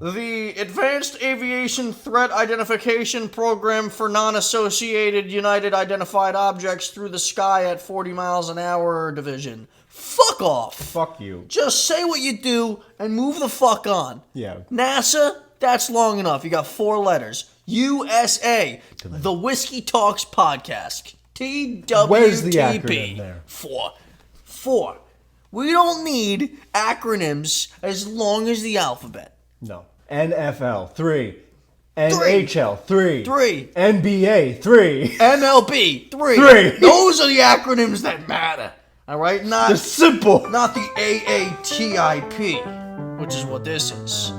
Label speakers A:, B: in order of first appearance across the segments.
A: The Advanced Aviation Threat Identification Program for Non-Associated United Identified Objects Through the Sky at 40 miles an hour division. Fuck off.
B: Fuck you.
A: Just say what you do and move the fuck on.
B: Yeah.
A: NASA, that's long enough. You got 4 letters. USA, the Whiskey Talks Podcast. TWTP.
B: Where's the acronym there?
A: 4. We don't need acronyms as long as the alphabet.
B: No. NFL, 3. NHL, 3.
A: 3.
B: NBA, 3.
A: MLB, 3.
B: 3.
A: Those are the acronyms that matter. All right?
B: They're simple.
A: Not the AATIP, which is what this is.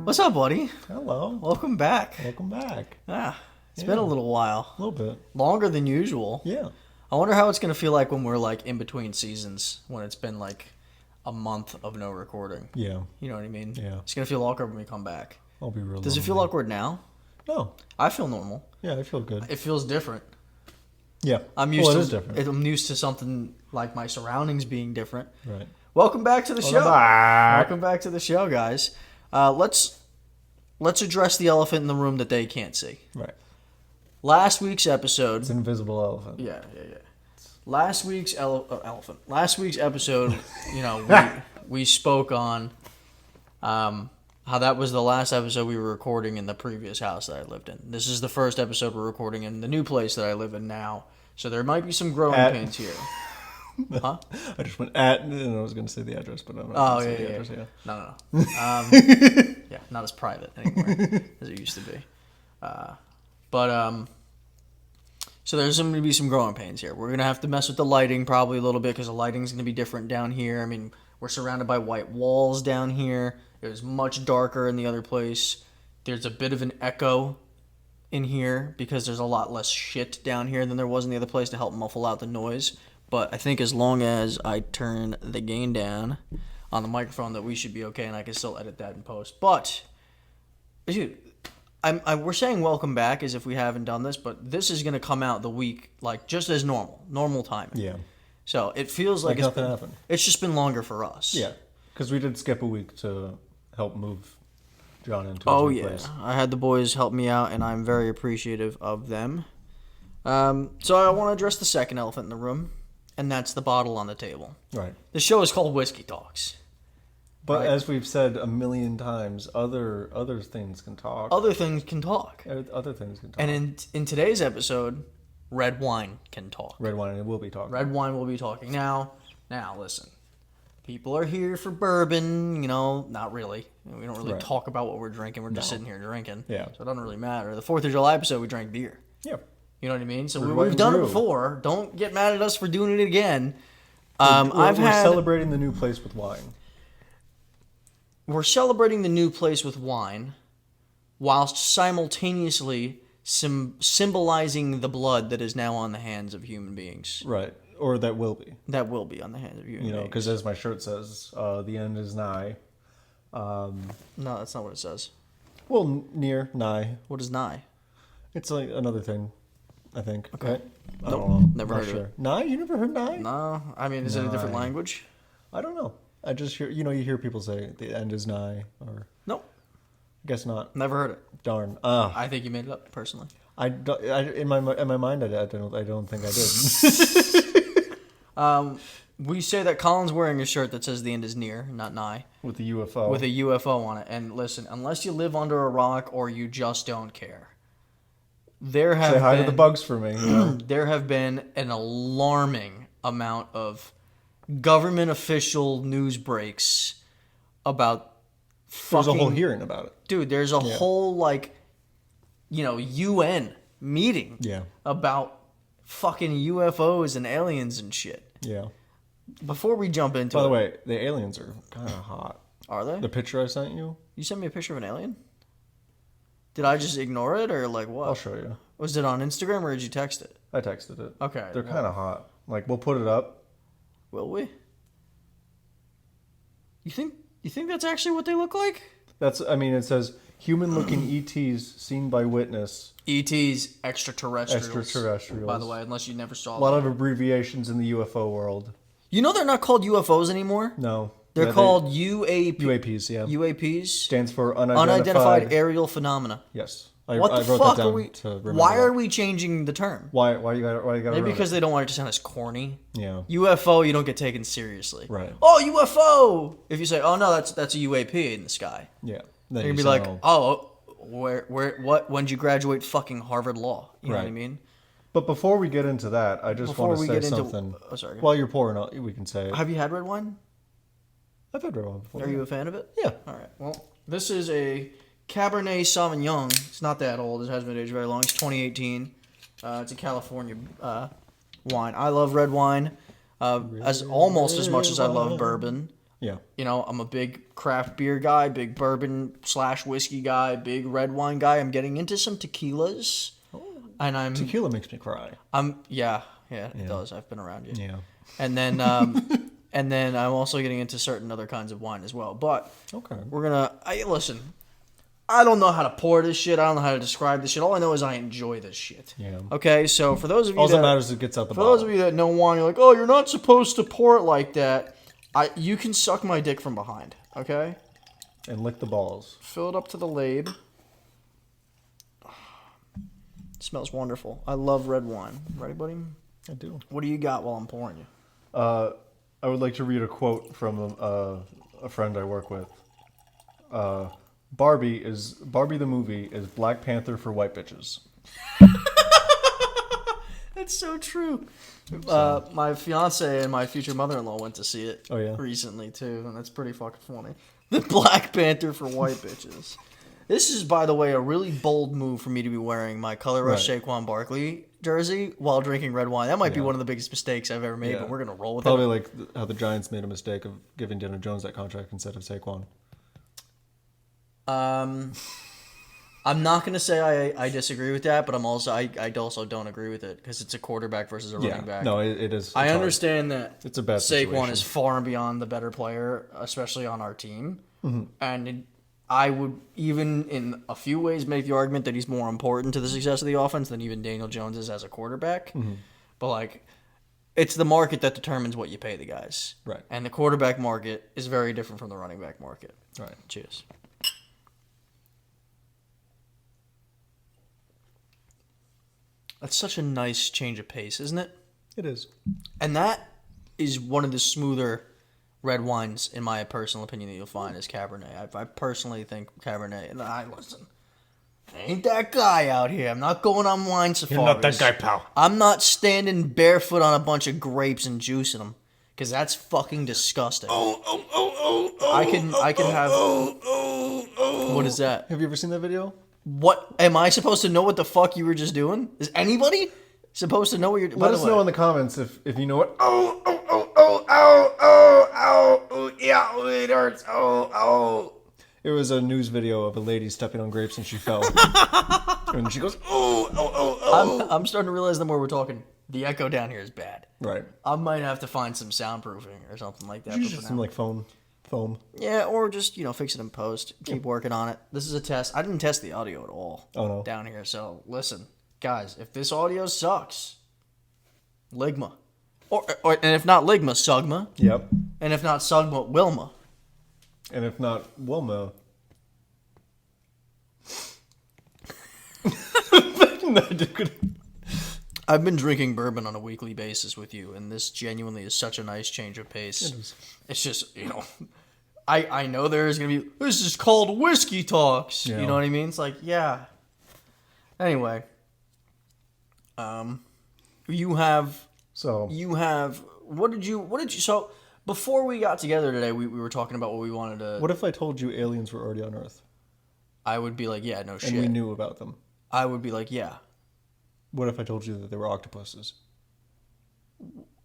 A: What's up, buddy?
B: Hello.
A: Welcome back.
B: Welcome back.
A: It's been a little while.
B: A little bit.
A: Longer than usual.
B: Yeah.
A: I wonder how it's going to feel like when we're like in between seasons, when it's been like a month of no recording.
B: Yeah.
A: You know what I mean?
B: Yeah.
A: It's going to feel awkward when we come back.
B: I'll be real.
A: Does it feel awkward now?
B: No.
A: I feel normal.
B: Yeah, I feel good.
A: It feels different.
B: Yeah.
A: I'm used
B: it
A: to
B: is different.
A: I'm used to something like my surroundings being different.
B: Right.
A: Welcome back to the show.
B: Back.
A: Welcome back to the show, guys. Let's address the elephant in the room that they can't see.
B: Right.
A: Last week's episode.
B: It's an invisible elephant.
A: Yeah. Last week's elephant. Last week's episode, we spoke on how that was the last episode we were recording in the previous house that I lived in. This is the first episode we're recording in the new place that I live in now. So there might be some growing pains here. Huh?
B: I just went at, and I was going to say the address, but I'm not going to say the address. Yeah.
A: No. Yeah, not as private anymore as it used to be. So there's going to be some growing pains here. We're going to have to mess with the lighting probably a little bit because the lighting's going to be different down here. I mean, we're surrounded by white walls down here. It was much darker in the other place. There's a bit of an echo in here because there's a lot less shit down here than there was in the other place to help muffle out the noise. But I think as long as I turn the gain down on the microphone that we should be okay, and I can still edit that in post. But, dude, we're saying welcome back as if we haven't done this, but this is going to come out the week, like, just as normal timing.
B: Yeah.
A: So it feels like
B: nothing happened.
A: It's just been longer for us.
B: Yeah. Because we did skip a week to help move John into his new place.
A: I had the boys help me out, and I'm very appreciative of them. So I want to address the second elephant in the room, and that's the bottle on the table.
B: Right.
A: The show is called Whiskey Talks.
B: But
A: right?
B: as we've said a million times, other things can talk.
A: Other things can talk.
B: Other things can talk.
A: And in today's episode, red wine can talk.
B: Red wine will be talking.
A: Red wine will be talking. Now, listen. People are here for bourbon, not really. We don't really talk about what we're drinking. We're just sitting here drinking.
B: Yeah.
A: So it doesn't really matter. The 4th of July episode, we drank beer.
B: Yeah.
A: You know what I mean? So we've done it before. Don't get mad at us for doing it again.
B: We're celebrating the new place with wine.
A: We're celebrating the new place with wine whilst simultaneously symbolizing the blood that is now on the hands of human beings.
B: Right. Or that will be.
A: That will be on the hands of human beings.
B: Because as my shirt says, the end is nigh.
A: No, that's not what it says.
B: Well, near, nigh.
A: What is nigh?
B: It's like another thing, I think.
A: Okay.
B: Right? I
A: Nope.
B: don't know.
A: Never heard of it.
B: Nigh? You never heard nigh?
A: No. I mean, is it a different language?
B: I don't know. I just hear, you hear people say the end is nigh, or
A: Nope.
B: I guess not.
A: Never heard it.
B: Darn.
A: I think you made it up, personally.
B: In my mind, I don't think I did.
A: We say that Colin's wearing a shirt that says the end is near, not nigh.
B: With the UFO.
A: With a UFO on it. And listen, unless you live under a rock or you just don't care, there have
B: Say hi to the bugs for me.
A: There have been an alarming amount of government official news breaks about
B: There's a whole hearing about it.
A: Dude, there's a whole, UN meeting about fucking UFOs and aliens and shit.
B: Yeah.
A: Before we jump into
B: By the way, the aliens are kind of hot.
A: Are they?
B: The picture I sent you?
A: You sent me a picture of an alien? Did I just ignore it, or like what?
B: I'll show you.
A: Was it on Instagram, or did you text it?
B: I texted it.
A: Okay.
B: They're kind of hot. Like, we'll put it up.
A: Will we? You think that's actually what they look like?
B: It says human-looking ETs seen by witness.
A: ETs, extraterrestrials.
B: Extraterrestrials.
A: By the way, unless you never saw
B: A lot
A: them.
B: of abbreviations in the UFO world.
A: You know they're not called UFOs anymore?
B: No.
A: They're
B: Yeah,
A: called UAP.
B: UAPs, yeah.
A: UAPs?
B: Stands for
A: Unidentified Aerial Phenomena.
B: Yes.
A: What
B: I
A: the
B: wrote
A: fuck
B: that down
A: are we...
B: to remember
A: Why are
B: that.
A: we changing the term?
B: Why you gotta
A: Maybe
B: remember
A: because they don't want it to sound as corny.
B: Yeah.
A: UFO, you don't get taken seriously.
B: Right.
A: Oh, UFO! If you say, oh no, that's a UAP in the sky.
B: Yeah.
A: You're
B: Then
A: gonna be
B: say,
A: like,
B: oh.
A: when'd you graduate fucking Harvard Law? You know what I
B: Right.
A: mean?
B: But before we get into that, I just
A: Before
B: want to
A: we
B: say
A: get into-
B: something.
A: oh, sorry.
B: While you're pouring out, we can say it.
A: Have you had red wine?
B: I've had red wine before.
A: Are you a fan of it?
B: Yeah.
A: All right. Well, this is a Cabernet Sauvignon. It's not that old. It hasn't been aged very long. It's 2018. It's a California wine. I love red wine almost as much as I love bourbon.
B: Yeah.
A: You know, I'm a big craft beer guy, big bourbon/whiskey guy, big red wine guy. I'm getting into some tequilas, and
B: Tequila makes me cry.
A: yeah, it does. I've been around you.
B: Yeah.
A: And then and then I'm also getting into certain other kinds of wine as well. But
B: Okay.
A: we're gonna listen. I don't know how to pour this shit. I don't know how to describe this shit. All I know is I enjoy this shit.
B: Yeah.
A: Okay, so for those of you
B: All that matters is it gets out the
A: for
B: bottle.
A: those of you that know wine, you're like, oh, you're not supposed to pour it like that. You can suck my dick from behind. Okay.
B: And lick the balls.
A: Fill it up to the lid. It smells wonderful. I love red wine. Ready, buddy?
B: I do.
A: What do you got while I'm pouring you?
B: I would like to read a quote from a friend I work with. Barbie the movie is Black Panther for white bitches.
A: That's so true. My fiance and my future mother-in-law went to see it recently too, and that's pretty fucking funny. The Black Panther for white bitches. This is, by the way, a really bold move for me to be wearing my Color Rush Saquon Barkley jersey while drinking red wine. That might be one of the biggest mistakes I've ever made, but we're gonna roll with
B: Probably
A: it.
B: like how the Giants made a mistake of giving Daniel Jones that contract instead of Saquon.
A: I'm not gonna say I disagree with that, but I also don't agree with it because it's a quarterback versus a running back.
B: No, it is.
A: I
B: hard.
A: understand that
B: It's a bad
A: Saquon
B: situation.
A: is far and beyond the better player, especially on our team.
B: Mm-hmm.
A: And I would even in a few ways make the argument that he's more important to the success of the offense than even Daniel Jones is as a quarterback.
B: Mm-hmm.
A: But like, it's the market that determines what you pay the guys.
B: Right.
A: And the quarterback market is very different from the running back market.
B: Right.
A: Cheers. That's such a nice change of pace, isn't it?
B: It is.
A: And that is one of the smoother red wines, in my personal opinion, that you'll find is Cabernet. I personally think Cabernet. And I ain't that guy out here. I'm not going on wine safaris.
B: pal.
A: I'm not standing barefoot on a bunch of grapes and juicing them, because that's fucking disgusting. I can have. What is that?
B: Have you ever seen that video?
A: What am I supposed to know? What the fuck you were just doing? Is anybody supposed to know what you're doing?
B: Let us know in the comments if you know what. Yeah, it hurts. It was a news video of a lady stepping on grapes and she fell. And she goes,
A: I'm starting to realize the more we're talking, the echo down here is bad.
B: Right.
A: I might have to find some soundproofing or something like that.
B: You
A: but
B: should
A: for
B: some
A: now-
B: like foam.
A: Yeah, or just, fix it in post. Keep working on it. This is a test. I didn't test the audio at all down here. So, listen, guys, if this audio sucks, Ligma. And if not Ligma, Sugma.
B: Yep.
A: And if not Sugma, Wilma.
B: And if not, Wilma.
A: I've been drinking bourbon on a weekly basis with you, and this genuinely is such a nice change of pace.
B: It is.
A: It's just, I know there's going to be, this is called whiskey talks.
B: Yeah.
A: You know what I mean? It's like, yeah. Anyway. So, before we got together today, we were talking about what we wanted to.
B: What if I told you aliens were already on Earth
A: I would be like, yeah, no shit.
B: and we knew about them?
A: I would be like, yeah.
B: What if I told you that they were octopuses?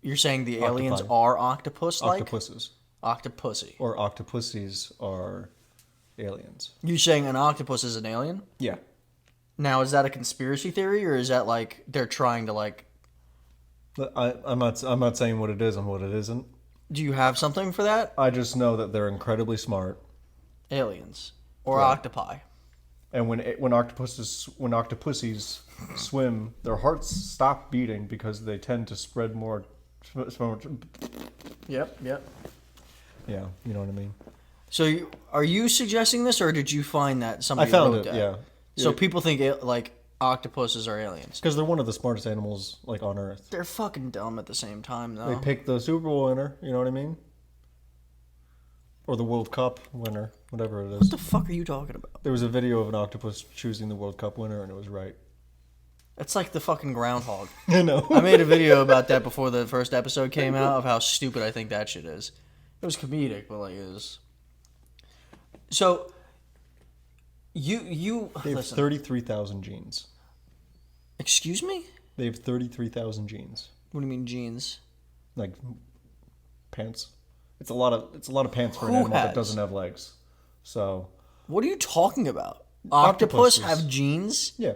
A: You're saying the
B: Octopi.
A: aliens are octopus-like?
B: Octopuses.
A: Octopussy.
B: Or octopuses are aliens.
A: You're saying an octopus is an alien?
B: Yeah.
A: Now, is that a conspiracy theory, or is that like they're trying to like?
B: I'm not saying what it is and what it isn't.
A: Do you have something for that?
B: I just know that they're incredibly smart.
A: Aliens or
B: Right.
A: octopi?
B: And when octopuses swim, their hearts stop beating because they tend to spread more.
A: Yep.
B: Yeah, you know what I mean.
A: So are you suggesting this, or did you find that somebody
B: I found
A: wrote
B: it.
A: that?
B: Yeah.
A: So people think like octopuses are aliens.
B: Because they're one of the smartest animals like on Earth.
A: They're fucking dumb at the same time, though.
B: They picked the Super Bowl winner. You know what I mean? Or the World Cup winner, whatever it is.
A: What the fuck are you talking about?
B: There was a video of an octopus choosing the World Cup winner, and it was right.
A: It's like the fucking groundhog.
B: I know.
A: I made a video about that before the first episode came out of how stupid I think that shit is. It was comedic, but like it was. So you
B: They have
A: listen.
B: 33,000 genes.
A: Excuse me?
B: They have 33,000 genes.
A: What do you mean genes?
B: Like pants. It's a lot of pants for an
A: Who
B: animal that
A: has?
B: doesn't have legs. So
A: What are you talking about? Octopus
B: Octopuses.
A: have genes?
B: yeah.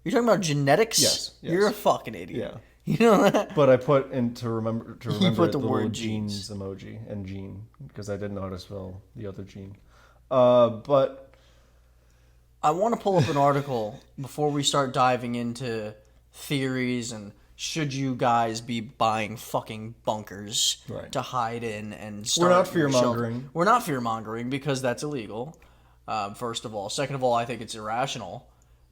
A: You're talking about genetics?
B: Yes.
A: You're a fucking idiot.
B: Yeah.
A: You know that?
B: But I put in to remember
A: put
B: it,
A: the
B: the
A: word
B: little
A: genes.
B: genes emoji and gene because I didn't know how to spell the other gene. But
A: I want to pull up an article before we start diving into theories and should you guys be buying fucking bunkers
B: Right.
A: to hide in and start
B: not
A: your
B: fear-mongering.
A: shelter. We're not fear-mongering because that's illegal, first of all. Second of all, I think it's irrational.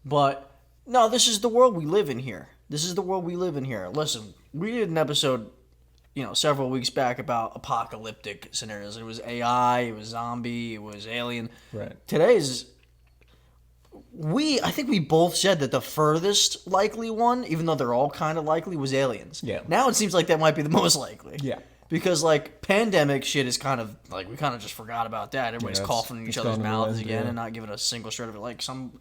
A: But, no, this is the world we live in here. This is the world we live in here. Listen, we did an episode, several weeks back about apocalyptic scenarios. It was AI, it was zombie, it was alien.
B: right.
A: Today's I think we both said that the furthest likely one, even though they're all kind of likely, was aliens.
B: Yeah.
A: Now it seems like that might be the most likely.
B: Yeah.
A: Because like pandemic shit is kind of like we kind of just forgot about that. Everybody's
B: it's-
A: coughing in each
B: it's
A: other's
B: gone to the
A: mouths
B: wind,
A: again
B: yeah.
A: and not giving a single shred of it. Like some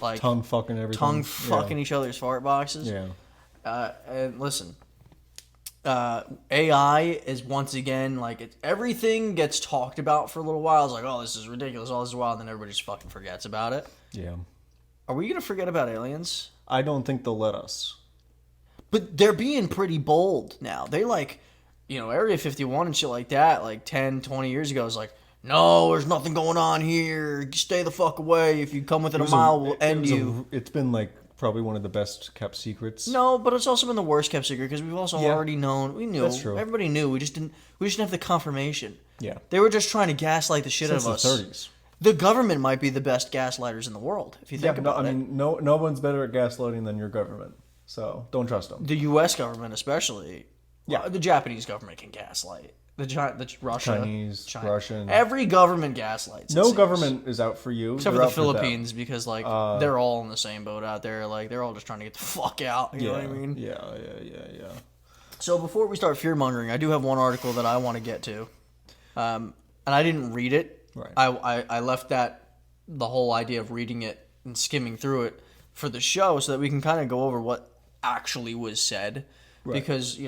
A: like
B: Tongue fucking everything.
A: tongue fucking each other's fart boxes.
B: Yeah.
A: And listen, AI is once again like everything gets talked about for a little while. It's like, oh, this is ridiculous. All this is wild, and then everybody just fucking forgets about it.
B: Yeah.
A: Are we gonna forget about aliens?
B: I don't think they'll let us.
A: But they're being pretty bold now. They Area 51 and shit like that, like 10, 20 years ago, was like, no, there's nothing going on here. Stay the fuck away. If you come within a mile, we'll end you.
B: It's been like probably one of the best kept secrets.
A: No, but it's also been the worst kept secret because we've also
B: Yeah.
A: already known. We knew.
B: That's true.
A: Everybody knew. We just didn't have the confirmation.
B: Yeah.
A: They were just trying to gaslight the shit
B: Since
A: out
B: the
A: of us.
B: 30s.
A: The government might be the best gaslighters in the world, if you think about it.
B: No one's better at gaslighting than your government. So don't trust them.
A: The U.S. government, especially.
B: Yeah.
A: Well, the Japanese government can gaslight. The Russia,
B: Chinese,
A: China.
B: Russian.
A: Every government gaslights. it
B: No
A: seems.
B: government is out for you.
A: Except for
B: They're
A: the
B: out for them.
A: Philippines, because they're all in the same boat out there. Like they're all just trying to get the fuck out. You know what I mean?
B: Yeah.
A: So before we start fear mongering, I do have one article that I want to get to, and I didn't read it.
B: Right.
A: I left the whole idea of reading it and skimming through it for the show so that we can kind of go over what actually was said, because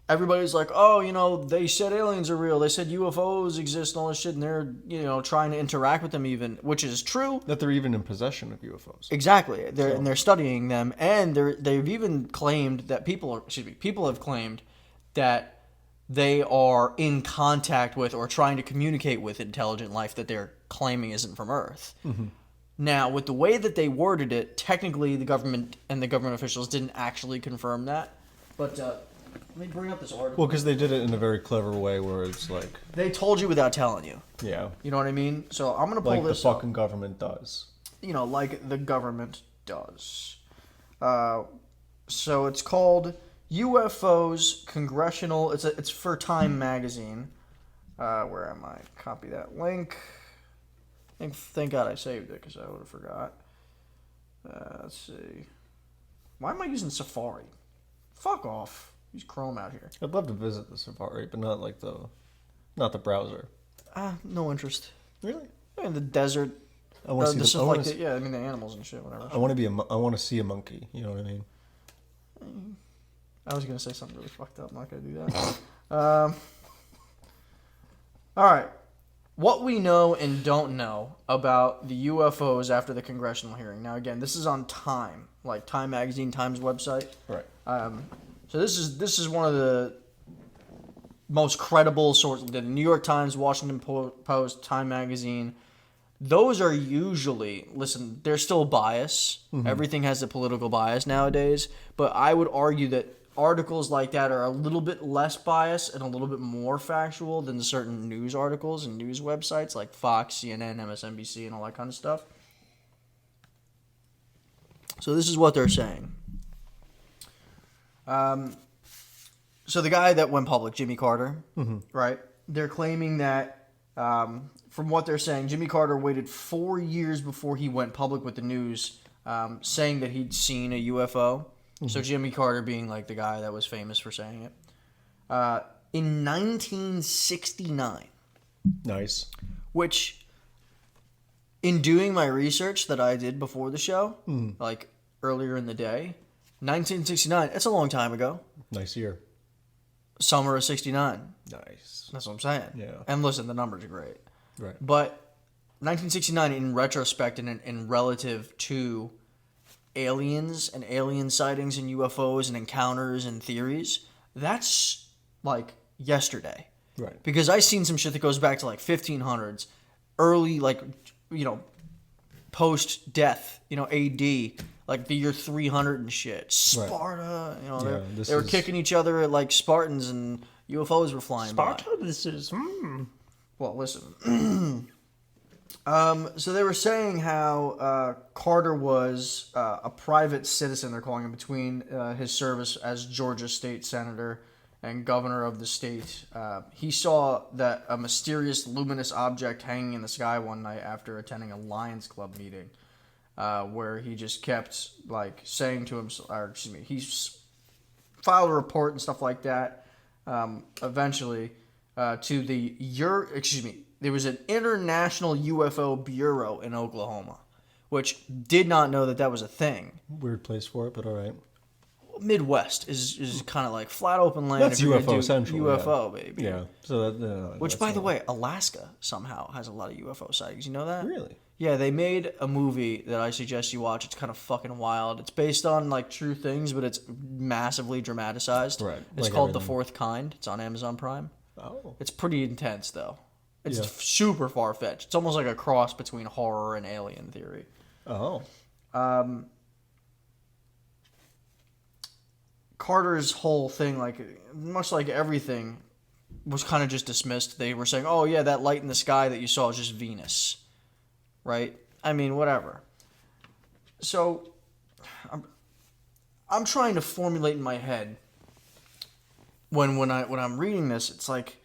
A: everybody's like, oh, they said aliens are real. They said UFOs exist and all this shit, and they're, trying to interact with them even, which is true.
B: That they're even in possession of UFOs.
A: Exactly. And they're studying them, and they've even claimed that people have claimed that they are in contact with or trying to communicate with intelligent life that they're claiming isn't from Earth. Mm-hmm. Now, with the way that they worded it, technically the government and the government officials didn't actually confirm that. But let me bring up this article.
B: Well, because they did it in a very clever way where it's like,
A: They told you without telling you.
B: yeah,
A: You know what I mean? So I'm going to pull
B: like the
A: this up.
B: fucking government does.
A: Like the government does. So it's called UFOs Congressional. It's for Time Magazine. Where am I? Copy that link. Thank God I saved it because I would have forgot. Let's see. Why am I using Safari? Fuck off. Use Chrome out here.
B: I'd love to visit the Safari, but not the browser.
A: No interest.
B: Really?
A: In the desert.
B: I want to see
A: the
B: the,
A: stuff
B: I
A: like
B: wanna
A: that.
B: see-
A: Yeah, I mean the animals and shit, whatever.
B: I want to be I want to see a monkey. You know what I mean?
A: I was gonna say something really fucked up. I'm not gonna do that. All right. What we know and don't know about the UFOs after the congressional hearing. Now, again, this is on Time, like Time Magazine, Time's website.
B: Right.
A: So this is one of the most credible sources. The New York Times, Washington Post, Time Magazine. those are usually, listen, there's still bias. Everything has a political bias nowadays, but I would argue that articles like that are a little bit less biased and a little bit more factual than certain news articles and news websites like Fox, CNN, MSNBC, and all that kind of stuff. So this is what they're saying. So the guy that went public, Jimmy Carter, right? They're claiming that, from what they're saying, Jimmy Carter waited 4 years before he went public with the news, saying that he'd seen a UFO. So Jimmy Carter being like the guy that was famous for saying it. In 1969,
B: Nice.
A: which, in doing my research that I did before the show, like earlier in the day, 1969, it's a long time ago.
B: Nice year.
A: Summer of 69.
B: Nice.
A: That's what I'm saying.
B: Yeah.
A: And listen, the numbers are great.
B: Right.
A: But 1969, in retrospect and in relative to aliens and alien sightings and UFOs and encounters and theories, that's like yesterday.
B: Right.
A: Because I seen some shit that goes back to like 1500s, early, like, post-death, AD, like the year 300 and shit. Sparta,
B: Yeah,
A: they were kicking each other like Spartans and UFOs were flying by.
B: this is...
A: Well, listen. So they were saying how Carter was a private citizen, they're calling him, between his service as Georgia state senator and governor of the state. He saw that a mysterious luminous object hanging in the sky one night after attending a Lions Club meeting, where he just kept like saying to himself, he filed a report and stuff like that. Eventually, to there was an International UFO Bureau in Oklahoma, which did not know that was a thing.
B: Weird place for it, but all right.
A: Midwest is kind of like flat open land.
B: That's
A: if you're gonna
B: UFO
A: do
B: central.
A: UFO, baby.
B: Yeah. So
A: Which, by the way, Alaska somehow has a lot of UFO sightings. You know that?
B: Really?
A: Yeah, they made a movie that I suggest you watch. It's kind of fucking wild. It's based on like true things, but it's massively dramatized.
B: Right.
A: It's
B: Like
A: called The
B: everything.
A: Fourth Kind. It's on Amazon Prime.
B: Oh.
A: It's pretty intense though. It's
B: Yeah.
A: super far fetched. It's almost like a cross between horror and alien theory.
B: Oh.
A: Carter's whole thing, like much like everything, was kind of just dismissed. They were saying, "Oh yeah, that light in the sky that you saw is just Venus," right? I mean, whatever. So, I'm trying to formulate in my head when I'm reading this. It's like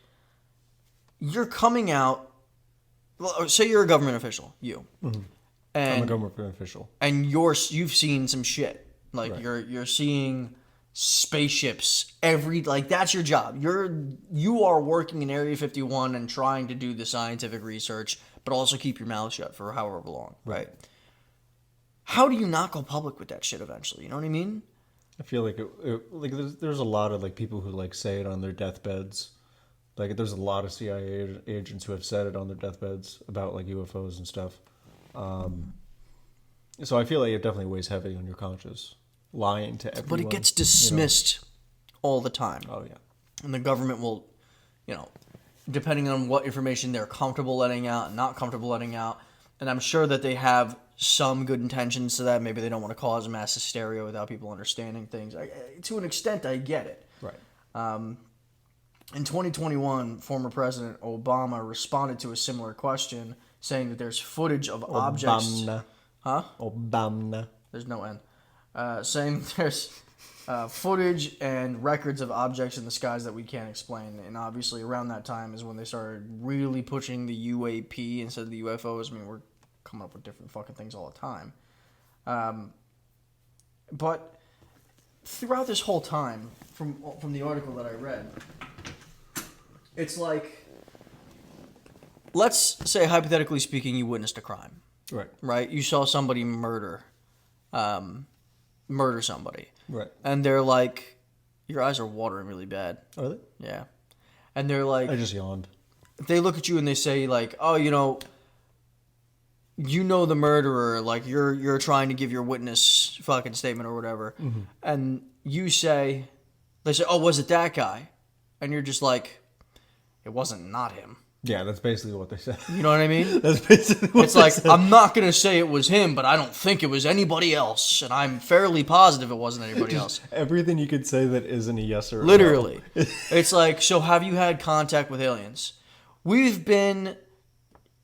A: you're coming out. Well, say you're a government official, and
B: I'm a government official.
A: and you've seen some shit. Like
B: Right.
A: you're seeing spaceships that's your job. You are working in Area 51 and trying to do the scientific research, but also keep your mouth shut for however long, right? How do you not go public with that shit eventually? You know what I mean?
B: I feel like there's a lot of like people who like say it on their deathbeds. Like there's a lot of CIA agents who have said it on their deathbeds about like UFOs and stuff. So I feel like it definitely weighs heavy on your conscience, lying to everyone.
A: But it gets dismissed all the time.
B: Oh yeah.
A: And the government will, depending on what information they're comfortable letting out and not comfortable letting out. And I'm sure that they have some good intentions to that. Maybe they don't want to cause mass hysteria without people understanding things. To an extent, I get it.
B: Right.
A: In 2021, former President Obama responded to a similar question, saying that there's footage of objects.
B: Obama.
A: Huh?
B: Obama.
A: There's no N. Saying there's footage and records of objects in the skies that we can't explain. And obviously around that time is when they started really pushing the UAP instead of the UFOs. I mean, we're coming up with different fucking things all the time. But throughout this whole time, from the article that I read, it's like, let's say, hypothetically speaking, you witnessed a crime.
B: Right.
A: Right? You saw somebody murder somebody.
B: Right.
A: And they're like, your eyes are watering really bad.
B: Are they?
A: Yeah. And they're like,
B: I just yawned.
A: they look at you and they say like, oh, you know the murderer, like you're trying to give your witness fucking statement or whatever.
B: Mm-hmm.
A: And they say, oh, was it that guy? And you're just like, it wasn't not him.
B: Yeah, that's basically what they said.
A: You know what I mean?
B: That's basically what
A: It's
B: they
A: like,
B: said.
A: I'm not going to say it was him, but I don't think it was anybody else. And I'm fairly positive it wasn't anybody else.
B: Everything you could say that isn't a yes or a no.
A: Literally. It's like, so have you had contact with aliens? We've been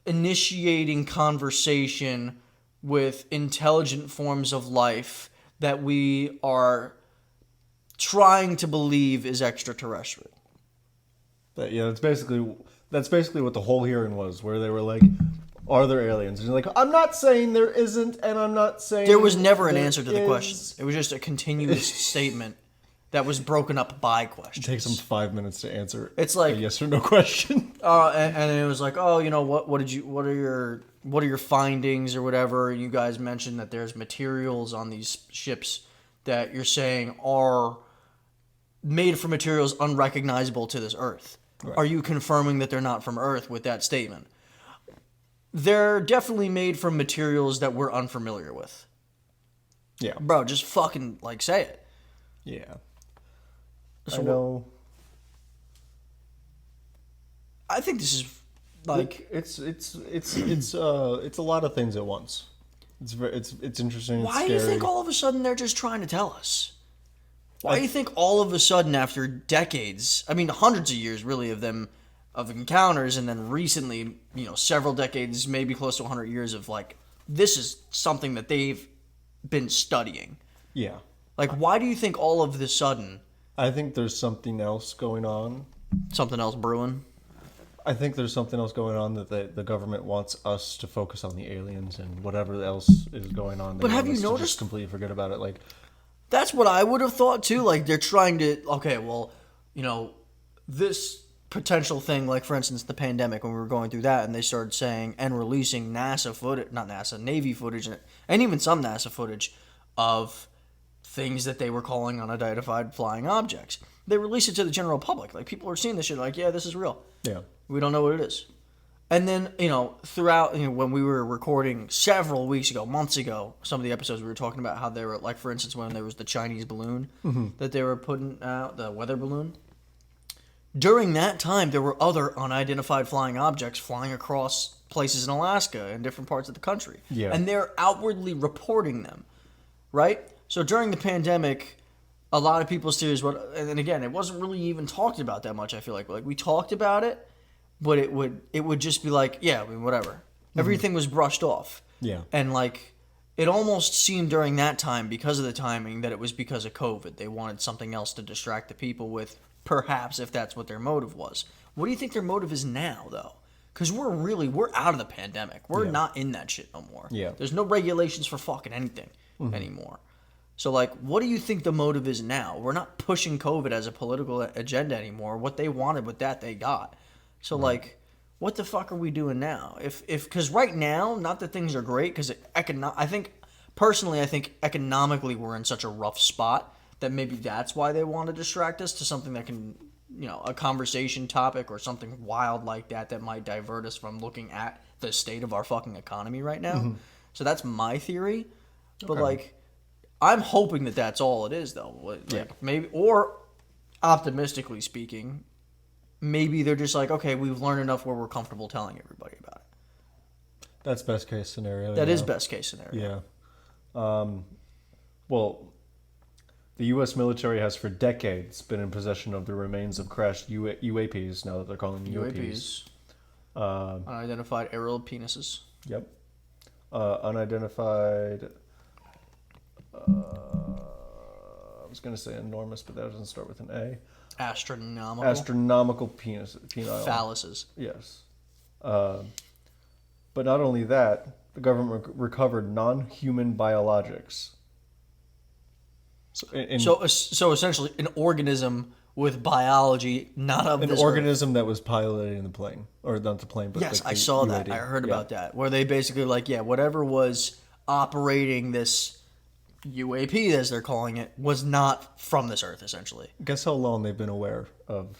A: initiating conversation with intelligent forms of life that we are trying to believe is extraterrestrial.
B: Yeah, that's basically what the whole hearing was, where they were like, "Are there aliens?" And you're like, "I'm not saying there isn't, and I'm not saying
A: There was never an
B: there
A: answer to the
B: is."
A: questions. It was just a continuous statement that was broken up by questions.
B: It takes them 5 minutes to answer.
A: It's like-
B: a yes or no question.
A: And it was like, oh, you know what are your findings or whatever? You guys mentioned that there's materials on these ships that you're saying are made from materials unrecognizable to this Earth.
B: Right.
A: Are you confirming that they're not from Earth with that statement? They're definitely made from materials that we're unfamiliar with.
B: Yeah,
A: Bro, just fucking like say it.
B: yeah.
A: So
B: I know.
A: I think this is like
B: It's a lot of things at once. It's interesting.
A: why
B: it's
A: do you
B: scary.
A: think all of a sudden they're just trying to tell us? Why do you think all of a sudden after decades, I mean hundreds of years really of encounters, and then recently, several decades, maybe close to 100 years of like, this is something that they've been studying.
B: Yeah,
A: Like, why do you think all of a sudden
B: I think there's something else going on.
A: something else brewing?
B: I think there's something else going on that the government wants us to focus on the aliens and whatever else is going on. They
A: But have
B: want
A: you
B: us to
A: noticed-
B: just completely forget about it? Like,
A: That's what I would have thought too. Like they're trying to, okay, well, this potential thing, like for instance, the pandemic when we were going through that, and they started saying and releasing NASA footage, not NASA, Navy footage, and even some NASA footage of things that they were calling unidentified flying objects. They release it to the general public. Like people are seeing this shit, like, yeah, this is real.
B: yeah,
A: We don't know what it is. And then, throughout, when we were recording several weeks ago, months ago, some of the episodes we were talking about how they were, like, for instance, when there was the Chinese balloon that they were putting out, the weather balloon. During that time, there were other unidentified flying objects flying across places in Alaska and different parts of the country.
B: Yeah.
A: And they're outwardly reporting them, right? So during the pandemic, a lot of people's theories, and again, it wasn't really even talked about that much, I feel like. Like, we talked about it, but it would just be like, yeah, I mean, whatever. Everything was brushed off.
B: yeah,
A: And like, it almost seemed during that time, because of the timing, that it was because of COVID. They wanted something else to distract the people with, perhaps, if that's what their motive was. What do you think their motive is now, though? Because we're out of the pandemic. We're
B: Yeah.
A: not in that shit no more.
B: Yeah.
A: There's no regulations for fucking anything anymore. So, like, what do you think the motive is now? We're not pushing COVID as a political agenda anymore. What they wanted with that, they got. So, like, what the fuck are we doing now? Because right now, not that things are great, because I think economically we're in such a rough spot that maybe that's why they want to distract us to something that can, a conversation topic or something wild like that might divert us from looking at the state of our fucking economy right now. So that's my theory. But,
B: Okay.
A: like, I'm hoping that that's all it is, though. Like,
B: Yeah.
A: maybe, or optimistically speaking, maybe they're just like, okay, we've learned enough where we're comfortable telling everybody about it.
B: that's best case scenario.
A: That is
B: yeah.
A: best case scenario.
B: Yeah. Well, the U.S. military has for decades been in possession of the remains of crashed UAPs. Now that they're calling them UAPs.
A: UAPs, unidentified aerial penises.
B: Yep. Unidentified. I was going to say enormous, but that doesn't start with an A.
A: Astronomical.
B: Astronomical penile.
A: Phalluses.
B: Yes. But not only that, the government recovered non-human biologics.
A: So essentially, an organism with biology, not of
B: an
A: this
B: organism that was piloting the plane, or not the plane, but
A: Yes,
B: like
A: I
B: the
A: saw that.
B: UAD.
A: I heard
B: Yeah.
A: about that. Where they basically whatever was operating this UAP, as they're calling it, was not from this Earth, essentially.
B: Guess how long they've been aware of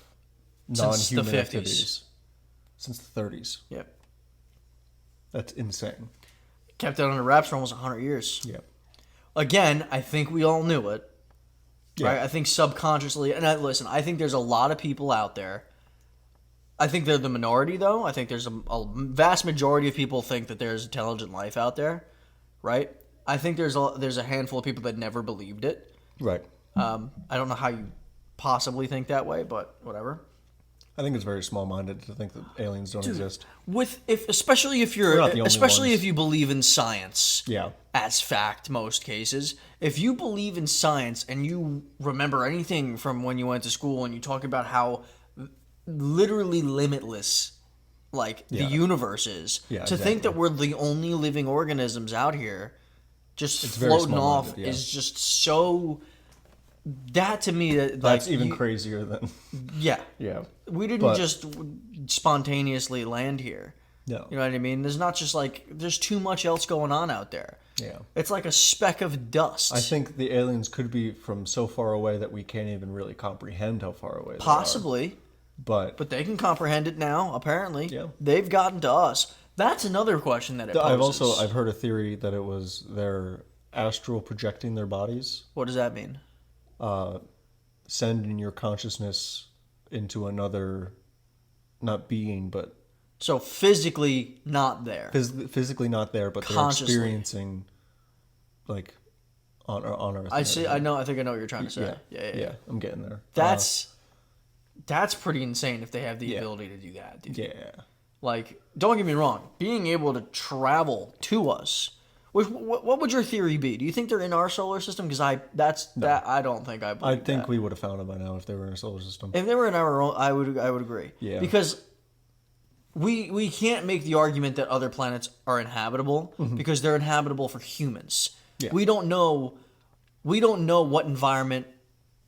A: Since the
B: non-human
A: 50s.
B: activities? Since the 30s.
A: Yep.
B: That's insane.
A: Kept it under wraps for almost 100 years.
B: Yeah.
A: Again, I think we all knew it.
B: Yeah.
A: Right? I think subconsciously, and listen, I think there's a lot of people out there, I think they're the minority, though. I think there's a vast majority of people think that there's intelligent life out there, right? I think there's a handful of people that never believed it.
B: Right.
A: I don't know how you possibly think that way, but whatever.
B: I think it's very small-minded to think that aliens don't exist.
A: Especially if
B: We're not the only ones.
A: if you believe in science,
B: Yeah.
A: as fact, most cases. If you believe in science and you remember anything from when you went to school and you talk about how literally limitless like the
B: Yeah.
A: universe is,
B: Yeah,
A: to think that
B: exactly.
A: we're the only living organisms out here just
B: very
A: floating off
B: small-minded, yeah.
A: is just so, that to me, that
B: That's
A: like,
B: even crazier than...
A: yeah,
B: Yeah.
A: we didn't
B: But-
A: just spontaneously land here.
B: No.
A: You know what I mean? There's not just like, there's too much else going on out there.
B: Yeah.
A: It's like a speck of dust.
B: I think the aliens could be from so far away that we can't even really comprehend how far away they are.
A: Possibly,
B: But
A: but they can comprehend it now, apparently.
B: Yeah.
A: They've gotten to us. That's another question that it poses.
B: I've heard a theory that it was their astral projecting their bodies,
A: What does that mean?
B: sending your consciousness into another, not being, but
A: So physically not there.
B: physically not there, but they're
A: Consciously.
B: experiencing, like, on Earth.
A: I
B: and
A: see.
B: everything.
A: I think I know what you're trying to say. Yeah.
B: I'm getting there.
A: That's pretty insane if they have the
B: Yeah.
A: ability to do that, dude.
B: Yeah.
A: Like, don't get me wrong. Being able to travel to us. What would your theory be? Do you think they're in our solar system? Because I don't think I
B: I
A: believe
B: think
A: that.
B: we would have found them by now if they were in our solar system.
A: If they were in our own, I would agree.
B: Yeah.
A: Because we can't make the argument that other planets are inhabitable because they're inhabitable for humans.
B: Yeah.
A: We don't know what environment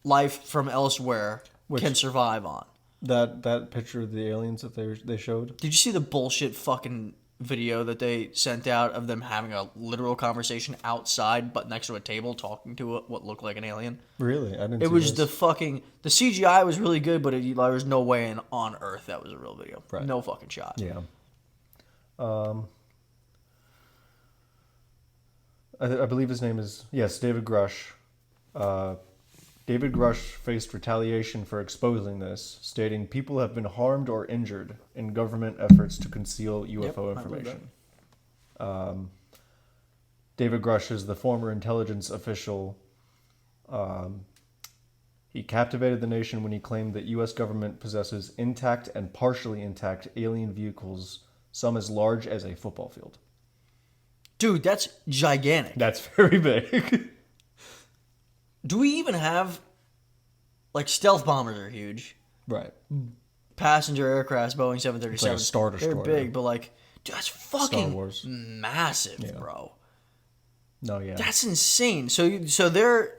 A: life from elsewhere can survive on.
B: That picture of the aliens that they showed.
A: Did you see the bullshit fucking video that they sent out of them having a literal conversation outside but next to a table talking to what looked like an alien?
B: Really, I didn't.
A: It
B: see
A: was
B: this.
A: the CGI was really good, but there was no way on Earth that was a real video.
B: Right.
A: No fucking shot.
B: Yeah. I believe his name is David Grush. David Grush faced retaliation for exposing this, stating people have been harmed or injured in government efforts to conceal UFO
A: I believe
B: information. David Grush is the former intelligence official. He captivated the nation when he claimed that U.S. government possesses intact and partially intact alien vehicles, some as large as a football field.
A: Dude, that's gigantic.
B: That's very big.
A: Do we even have, like, stealth bombers are huge.
B: Right.
A: Passenger aircrafts, Boeing 737.
B: It's like a Star
A: They're
B: Destroyer.
A: big, but like, dude, that's fucking
B: Wars.
A: massive,
B: Yeah.
A: bro.
B: No, yeah.
A: That's insane. So they're,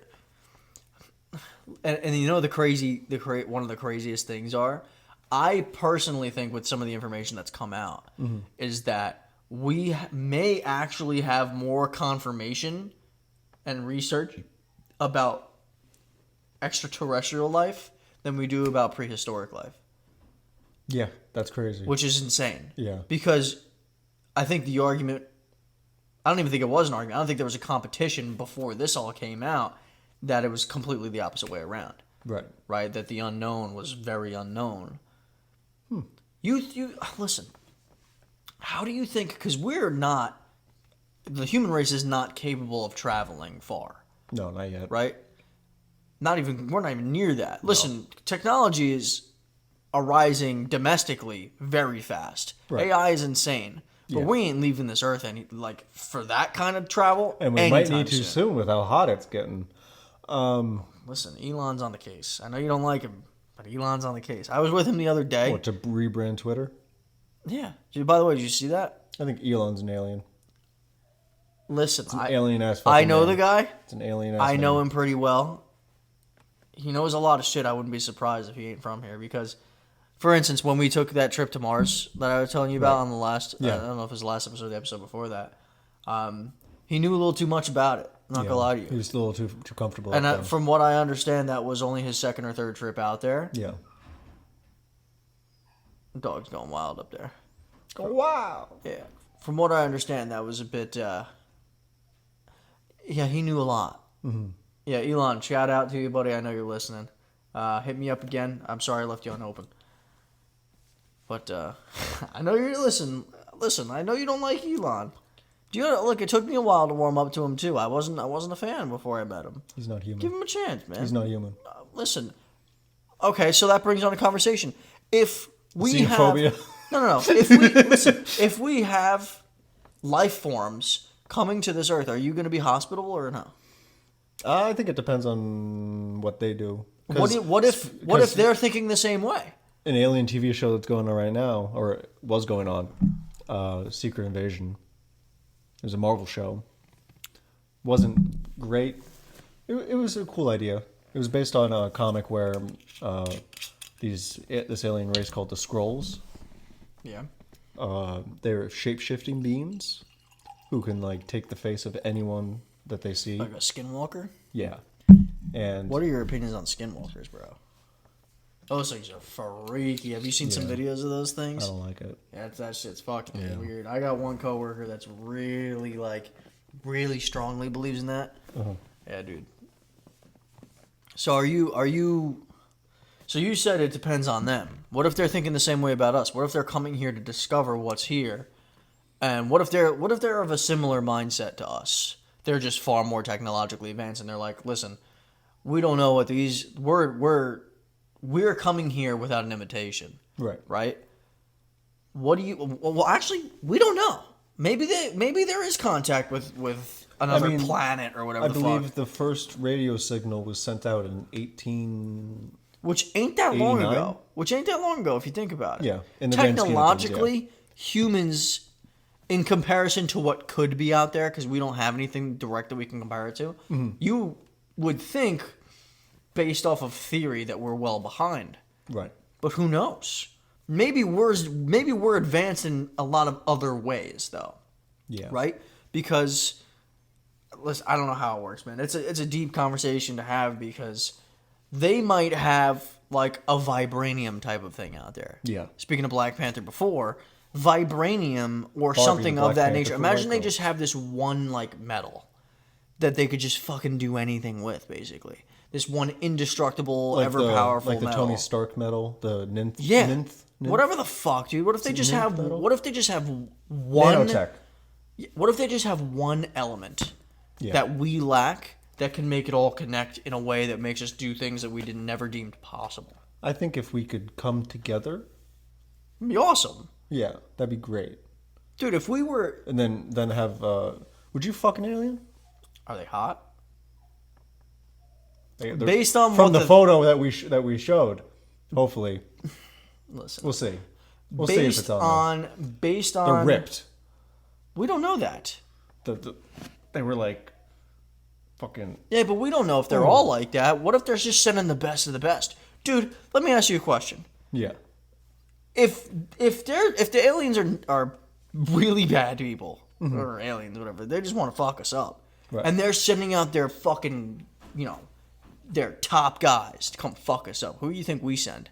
A: and you know one of the craziest things are, I personally think with some of the information that's come out is that we may actually have more confirmation and research about extraterrestrial life than we do about prehistoric life,
B: Yeah, that's crazy.
A: which is insane.
B: Yeah.
A: Because I think the argument, I don't even think it was an argument. I don't think there was a competition before this all came out that it was completely the opposite way around,
B: Right.
A: right? That the unknown was very unknown. You listen. How do you think? Because the human race is not capable of traveling far,
B: No, not yet.
A: right? We're not even near that. Listen, technology is arising domestically very fast.
B: Right.
A: AI is insane. But
B: Yeah.
A: we ain't leaving this earth for that kind of travel.
B: And we might
A: anytime
B: need to soon with how hot it's getting.
A: Listen, Elon's on the case. I know you don't like him, but Elon's on the case. I was with him the other day.
B: What, to rebrand Twitter?
A: Yeah. By the way, did you see that?
B: I think Elon's an alien.
A: Listen,
B: It's an alien ass.
A: I know the guy.
B: It's an alien ass.
A: I know him pretty well. He knows a lot of shit. I wouldn't be surprised if he ain't from here because, for instance, when we took that trip to Mars that I was telling you about on the last,
B: Yeah.
A: I don't know if it was the last episode or the episode before that, he knew a little too much about it. I'm not gonna lie to you.
B: He was a little too comfortable.
A: And
B: up there.
A: from what I understand, that was only his second or third trip out there.
B: Yeah.
A: Dog's going wild up there.
B: Oh, wow.
A: Yeah. From what I understand, that was a bit. Yeah, he knew a lot. Mm-hmm. Yeah, Elon, shout out to you, buddy. I know you're listening. Hit me up again. I'm sorry I left you unopened. But I know you're listen. I know you don't like Elon. Do you look? It took me a while to warm up to him too. I wasn't a fan before I met him.
B: He's not human.
A: Give him a chance, man.
B: He's not human.
A: Listen. Okay, so that brings on a conversation. If we
B: Xenophobia.
A: have no. If we listen, if we have life forms coming to this earth, are you going to be hospitable or no?
B: I think it depends on what they do.
A: What if they're thinking the same way?
B: An alien TV show that's going on right now, or was going on, Secret Invasion. It was a Marvel show. Wasn't great. It was a cool idea. It was based on a comic where this alien race called the Skrulls.
A: Yeah.
B: They're shape-shifting beings who can like take the face of anyone that they see.
A: Like a skinwalker?
B: Yeah. And
A: What are your opinions on skinwalkers, bro? Those things are freaky. Have you seen some videos of those
B: I
A: things?
B: don't like it.
A: Yeah, that shit's fucking weird. I got one coworker that's really strongly believes in that.
B: Uh-huh.
A: Yeah, dude. So are you? So you said it depends on them. What if they're thinking the same way about us? What if they're coming here to discover what's here? And what if they're of a similar mindset to us? They're just far more technologically advanced, and they're like, listen, we don't know what these we're coming here without an invitation,
B: Right.
A: right? What do you? Well, actually, we don't know. Maybe there is contact with another planet or whatever.
B: I
A: the
B: believe
A: fuck.
B: the first radio signal was sent out in 18.
A: Which ain't that long
B: 89?
A: ago. Which ain't that long ago if you think about it.
B: Yeah, in the grand scheme of things,
A: technologically, humans, in comparison to what could be out there, because we don't have anything direct that we can compare it to, you would think, based off of theory, that we're well behind.
B: Right.
A: But who knows? Maybe we're advanced in a lot of other ways, though.
B: Yeah.
A: Right? Because, listen, I don't know how it works, man. It's a deep conversation to have because they might have like a vibranium type of thing out there.
B: Yeah.
A: Speaking of Black Panther before, vibranium or
B: Barbie,
A: something
B: Black
A: of that
B: Panther
A: nature.
B: for
A: Imagine
B: white
A: they just
B: girls.
A: have this one like metal that they could just fucking do anything with, basically. This one indestructible, ever powerful
B: like the
A: metal.
B: Tony Stark metal, the Ninth.
A: Yeah.
B: Ninth?
A: Whatever the fuck, dude. What if they just
B: nymph
A: have?
B: metal?
A: What if they just have one?
B: Nanotech.
A: What if they just have one element that we lack that can make it all connect in a way that makes us do things that we did never deemed possible?
B: I think if we could come together,
A: It'd be awesome,
B: yeah, that'd be great.
A: dude. If we were,
B: And then have. Would you fuck an alien?
A: are they hot?
B: They're-
A: Based on
B: from
A: what
B: the
A: the-
B: photo that we showed, hopefully
A: Listen,
B: we'll see. We'll see if it's on.
A: based
B: They're
A: on,
B: ripped.
A: we don't know that.
B: They were like fucking.
A: Yeah, but we don't know if they're all like that. What if they're just sending the best of the best, dude? Let me ask you a question.
B: Yeah.
A: If the aliens are really bad people or aliens, whatever, they just want to fuck us up,
B: Right.
A: and they're sending out their fucking, their top guys to come fuck us up. Who do you think we send?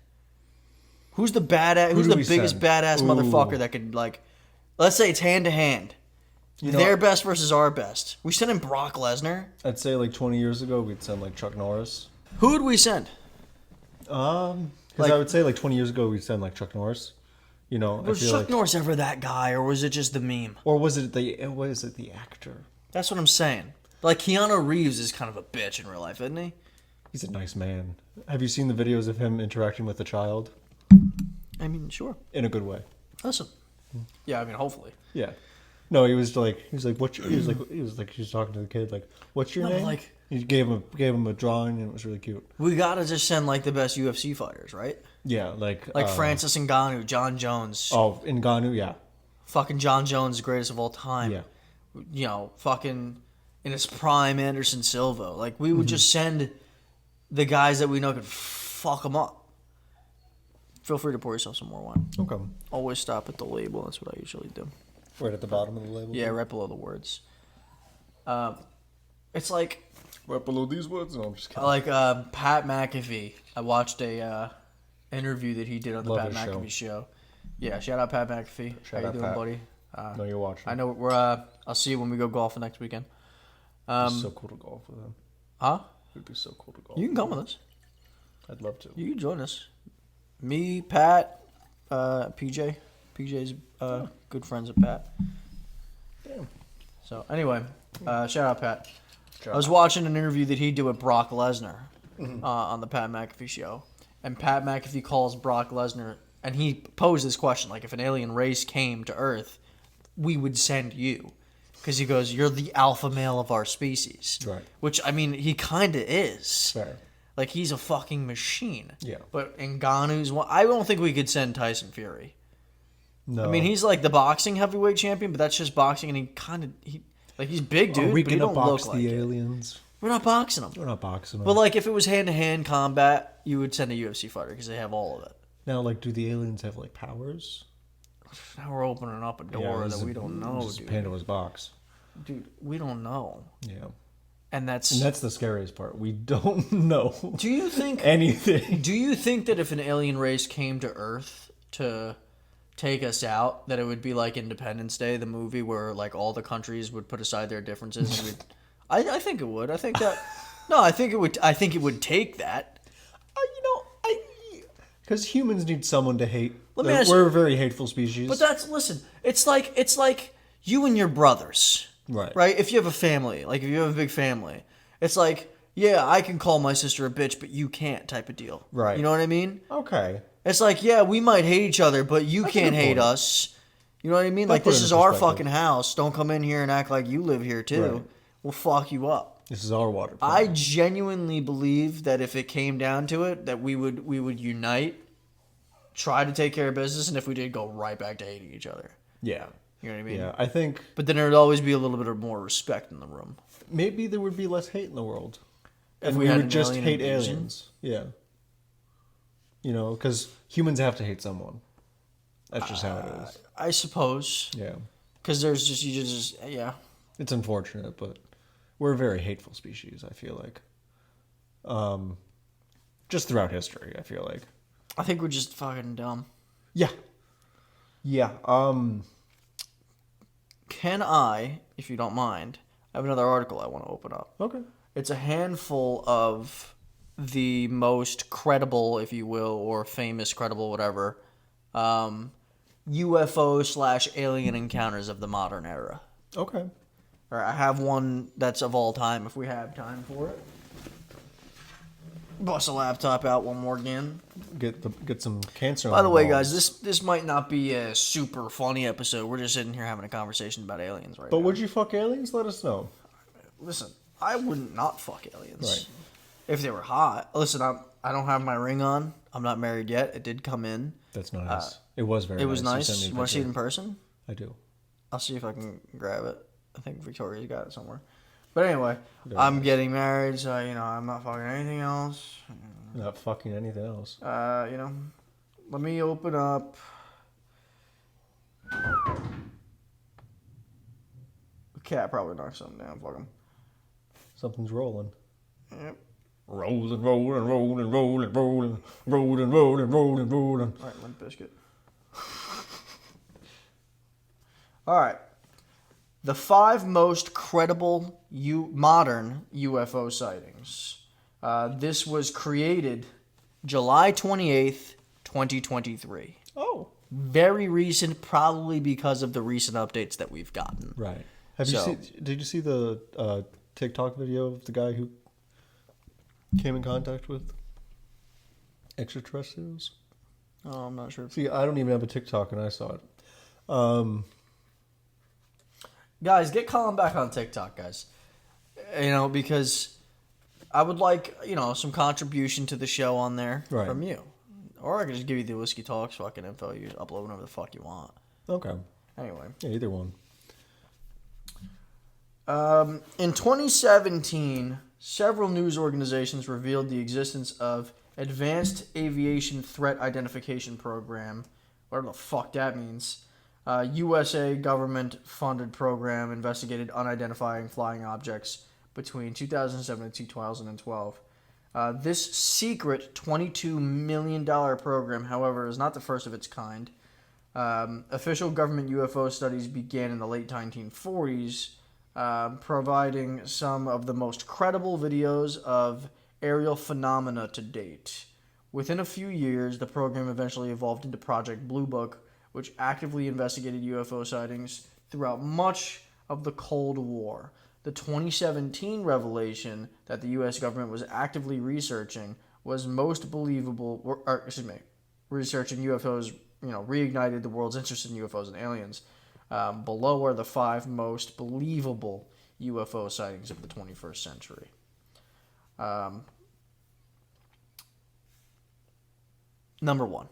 A: Who's the badass? Who's
B: do
A: the
B: we
A: biggest
B: send?
A: badass
B: Ooh.
A: motherfucker that could like? Let's say it's hand to hand. Their best versus our best. We send in Brock Lesnar.
B: I'd say like 20 years ago we'd send like Chuck Norris.
A: Who would we send?
B: Because
A: Like-
B: I would say like 20 years ago we'd send like Chuck Norris. I
A: Was
B: feel
A: Chuck
B: like,
A: Norris ever that guy, or was it just the meme?
B: or was it the actor?
A: That's what I'm saying. Like Keanu Reeves is kind of a bitch in real life, isn't he?
B: He's a nice man. Have you seen the videos of him interacting with a child
A: I mean, sure.
B: in a good way?
A: Listen. Yeah, I mean, hopefully.
B: Yeah. No, he was like, he was talking to the kid like, what's your
A: No, but,
B: name?
A: like-
B: He gave him a drawing and it was really cute.
A: We gotta just send like the best UFC fighters, right?
B: Yeah, like
A: Francis Ngannou, John Jones.
B: Oh, Ngannou, yeah,
A: Fucking John Jones, the greatest of all time.
B: yeah.
A: Fucking in his prime, Anderson Silva. Like, we would just send the guys that we know could fuck them up. Feel free to pour yourself some more wine.
B: Okay.
A: Always stop at the label. That's what I usually do.
B: Right at the bottom of the label.
A: Yeah, right below the words. It's like
B: Right below these words. No, I'm just kidding.
A: like Pat McAfee. I watched a interview that he did on the
B: Love
A: Pat
B: his
A: McAfee show. Yeah, shout out Pat McAfee.
B: Shout
A: How
B: out
A: you doing,
B: Pat.
A: buddy?
B: No, you're watching.
A: I know we're. I'll see you when we go golfing next weekend.
B: It'd be so cool to golf with him.
A: Huh?
B: It'd be so cool to golf.
A: You can come with us.
B: I'd love to.
A: You can join us. Me, Pat, PJ. PJ's good friends with Pat.
B: Damn.
A: So anyway, shout out Pat.
B: Shout
A: I was watching an interview that he did with Brock Lesnar on the Pat McAfee show, and Pat McAfee calls Brock Lesnar, and he posed this question, like, if an alien race came to Earth, we would send you. Because he goes, you're the alpha male of our species.
B: Right.
A: Which, I mean, he kind of is.
B: Fair.
A: Like, he's a fucking machine.
B: Yeah.
A: But Ngannou's one. I don't think we could send Tyson Fury.
B: No.
A: I mean, he's like the boxing heavyweight champion, but that's just boxing, and he's big, dude.
B: Are we
A: but he
B: gonna
A: don't
B: box
A: look
B: the
A: like it.
B: aliens?
A: We're not boxing them.
B: We're not boxing them.
A: But like, if it was hand-to-hand combat, you would send a UFC fighter because they have all of it.
B: Now, like, do the aliens have like powers?
A: Now we're opening up a door that we don't know,
B: Just
A: dude.
B: Pandora's box.
A: Dude, we don't know,
B: Yeah.
A: and that's.
B: And that's the scariest part. We don't know
A: Do you think?
B: anything.
A: Do you think that if an alien race came to Earth to take us out, that it would be like Independence Day, the movie, where like all the countries would put aside their differences? And we'd, I think it would. I think that. No, I think it would. I think it would take that.
B: Because humans need someone to hate.
A: Let me ask you-
B: We're a very hateful species.
A: But listen. It's like you and your brothers,
B: Right.
A: right? If you have a family, like if you have a big family, it's like, yeah, I can call my sister a bitch, but you can't, type of deal.
B: Right.
A: You know what I mean?
B: Okay.
A: It's like, yeah, we might hate each other, but you
B: That's a
A: can't
B: good
A: hate
B: point.
A: us. You know what I mean?
B: That
A: Like,
B: put
A: this
B: it
A: is
B: in
A: our
B: perspective.
A: fucking house. Don't come in here and act like you live here too.
B: Right.
A: We'll fuck you up.
B: This is our water.
A: I
B: planet.
A: genuinely believe that if it came down to it, that we would unite, try to take care of business, and if we did, go right back to hating each other.
B: Yeah.
A: You know what I mean?
B: Yeah. I think
A: But then there'd always be a little bit of more respect in the room.
B: maybe there would be less hate in the world.
A: If
B: And
A: we
B: we
A: had
B: would
A: an
B: just
A: alien
B: hate
A: invasion?
B: aliens. Yeah. You know, because humans have to hate someone. That's just how it is.
A: I suppose,
B: Yeah.
A: because there's just yeah.
B: It's unfortunate, but we're a very hateful species, I feel like. Just throughout history, I feel like.
A: I think we're just fucking dumb.
B: Yeah. Yeah.
A: Can I, if you don't mind, I have another article I want to open up.
B: Okay.
A: It's a handful of the most credible, if you will, or famous, credible, whatever, UFO/alien encounters of the modern era.
B: Okay.
A: All right, I have one that's of all time, if we have time for it. Bust a laptop out one more again.
B: Get some cancer.
A: By the way, guys, this might not be a super funny episode. We're just sitting here having a conversation about aliens right
B: But
A: now.
B: would you fuck aliens? Let us know.
A: Listen, I wouldn't not fuck aliens.
B: Right.
A: If they were hot. Listen, I don't have my ring on. I'm not married yet. It did come in.
B: That's nice. It was very.
A: It was
B: nice.
A: nice.
B: You sent me
A: You
B: a
A: want to see it
B: picture.
A: in person?
B: I do.
A: I'll see if I can grab it. I think Victoria's got it somewhere. But anyway,
B: Very
A: I'm
B: nice.
A: getting married, so, I'm not fucking anything else.
B: Not fucking anything else.
A: Let me open up. The cat probably knocked something down. Fuck him.
B: Something's rolling.
A: Yep.
B: Rolling, rolling, rolling, rolling, rolling, rolling, rolling, rolling, rolling.
A: All right, Limp Biscuit. All right. The 5 most credible modern UFO sightings. This was created July 28th, 2023.
B: Oh.
A: Very recent, probably because of the recent updates that we've gotten.
B: Right. Have you
A: So-
B: seen? Did you see the TikTok video of the guy who came in contact with extraterrestrials?
A: Oh, I'm not sure.
B: See, I don't even have a TikTok, and I saw it.
A: Guys, get Colin back on TikTok, guys. Because I would like, some contribution to the show on there
B: Right.
A: from you. Or I could just give you the Whiskey Talks fucking info. You upload whatever the fuck you want.
B: Okay.
A: Anyway.
B: Yeah, either one.
A: In 2017, several news organizations revealed the existence of Advanced Aviation Threat Identification Program, whatever the fuck that means. USA government-funded program investigated unidentified flying objects between 2007 and 2012. This secret $22 million program, however, is not the first of its kind. Official government UFO studies began in the late 1940s, providing some of the most credible videos of aerial phenomena to date. Within a few years, the program eventually evolved into Project Blue Book, which actively investigated UFO sightings throughout much of the Cold War. The 2017 revelation that the U.S. government was actively researching was most believable, researching UFOs, reignited the world's interest in UFOs and aliens. Below are the 5 most believable UFO sightings of the 21st century. Number 1.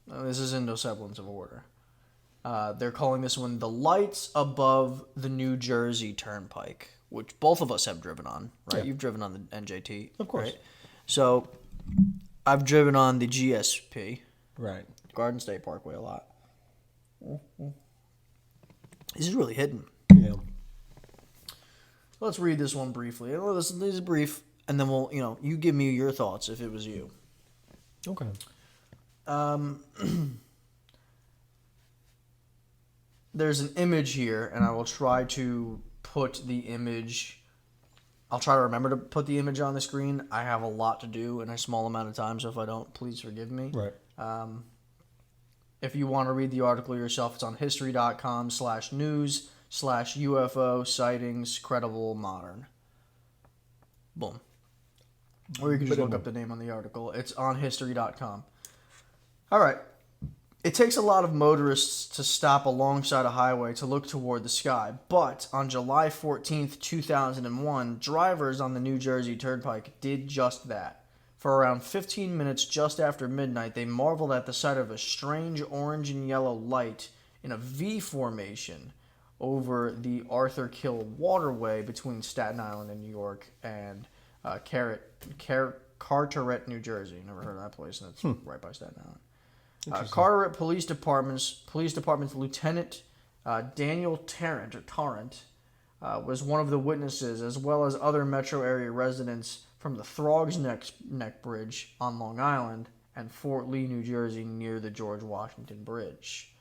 A: This is in no semblance of order. They're calling this one the lights above the New Jersey Turnpike, which both of us have driven on, right?
B: Yeah.
A: You've driven on the NJT.
B: Of course.
A: Right? So I've driven on the GSP,
B: Right.
A: Garden State Parkway, a lot. This is really hidden.
B: Yeah.
A: Let's read this one briefly. This is brief, and then we'll, you give me your thoughts if it was you.
B: Okay.
A: There's an image here, and I will try to put the image. I'll try to remember to put the image on the screen. I have a lot to do in a small amount of time, so if I don't, please forgive me.
B: Right.
A: If you want to read the article yourself, it's on history.com/news/UFO sightings credible modern. Boom. Or you can just look up the name on the article. It's on history.com. All right. It takes a lot of motorists to stop alongside a highway to look toward the sky, but on July 14th, 2001, drivers on the New Jersey Turnpike did just that. For around 15 minutes just after midnight, they marveled at the sight of a strange orange and yellow light in a V formation over the Arthur Kill waterway between Staten Island in New York and Carteret, New Jersey. Never heard of that place, and it's right by Staten Island. Carteret Police Department's Lieutenant Daniel Tarrant was one of the witnesses, as well as other metro area residents from the Throgs Neck Bridge on Long Island and Fort Lee, New Jersey, near the George Washington Bridge.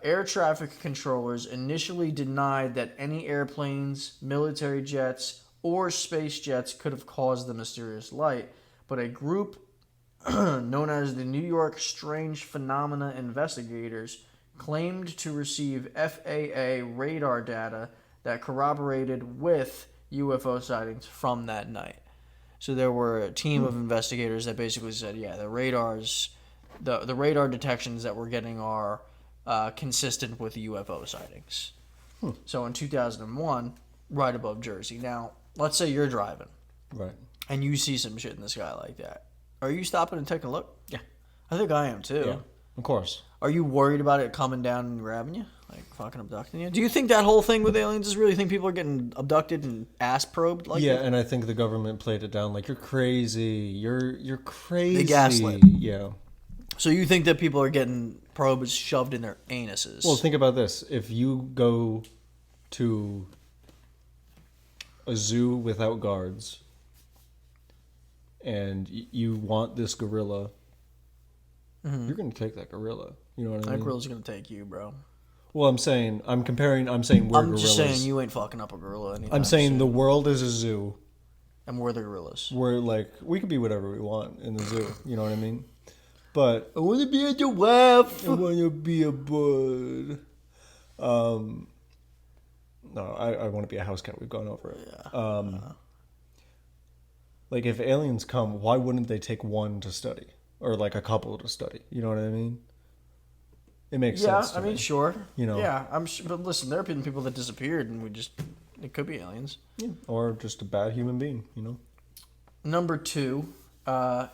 A: Air traffic controllers initially denied that any airplanes, military jets, or space jets could have caused the mysterious light, but a group known as the New York Strange Phenomena Investigators claimed to receive FAA radar data that corroborated with UFO sightings from that night. So there were a team of investigators that basically said, yeah, the radars, the radar detections that we're getting are consistent with UFO sightings. So in 2001, right above Jersey. Now, let's say you're driving.
B: Right.
A: And you see some shit in the sky like that. Are you stopping and taking a look? Yeah. I think I am too.
B: Yeah. Of course.
A: Are you worried about it coming down and grabbing you? Like fucking abducting you? Do you think that whole thing with aliens is really think people are getting abducted and ass probed like
B: Yeah,
A: that?
B: and I think the government played it down like you're crazy. You're crazy.
A: They gaslit.
B: Yeah.
A: So you think that people are getting probes shoved in their anuses?
B: Well, think about this. If you go to a zoo without guards and you want this gorilla, you're going to take that gorilla. You know what I mean?
A: that gorilla's gonna take you, bro.
B: Well, I'm saying we're gorillas.
A: Just saying you ain't fucking up a gorilla anytime
B: I'm saying
A: soon.
B: the world is a zoo.
A: And we're the gorillas.
B: We're like, we could be whatever we want in the zoo. You know what I mean? But
A: I want to be a giraffe.
B: I want to be a bird. No, I want to be a house cat. We've gone over it.
A: Yeah.
B: Like, if aliens come, why wouldn't they take one to study? Or, like, a couple to study? You know what I mean? It makes sense to
A: I mean,
B: me.
A: sure.
B: You know.
A: Yeah, I'm sure. But listen, there have been people that disappeared, and it could be aliens.
B: Yeah. Or just a bad human being, you know?
A: Number 2,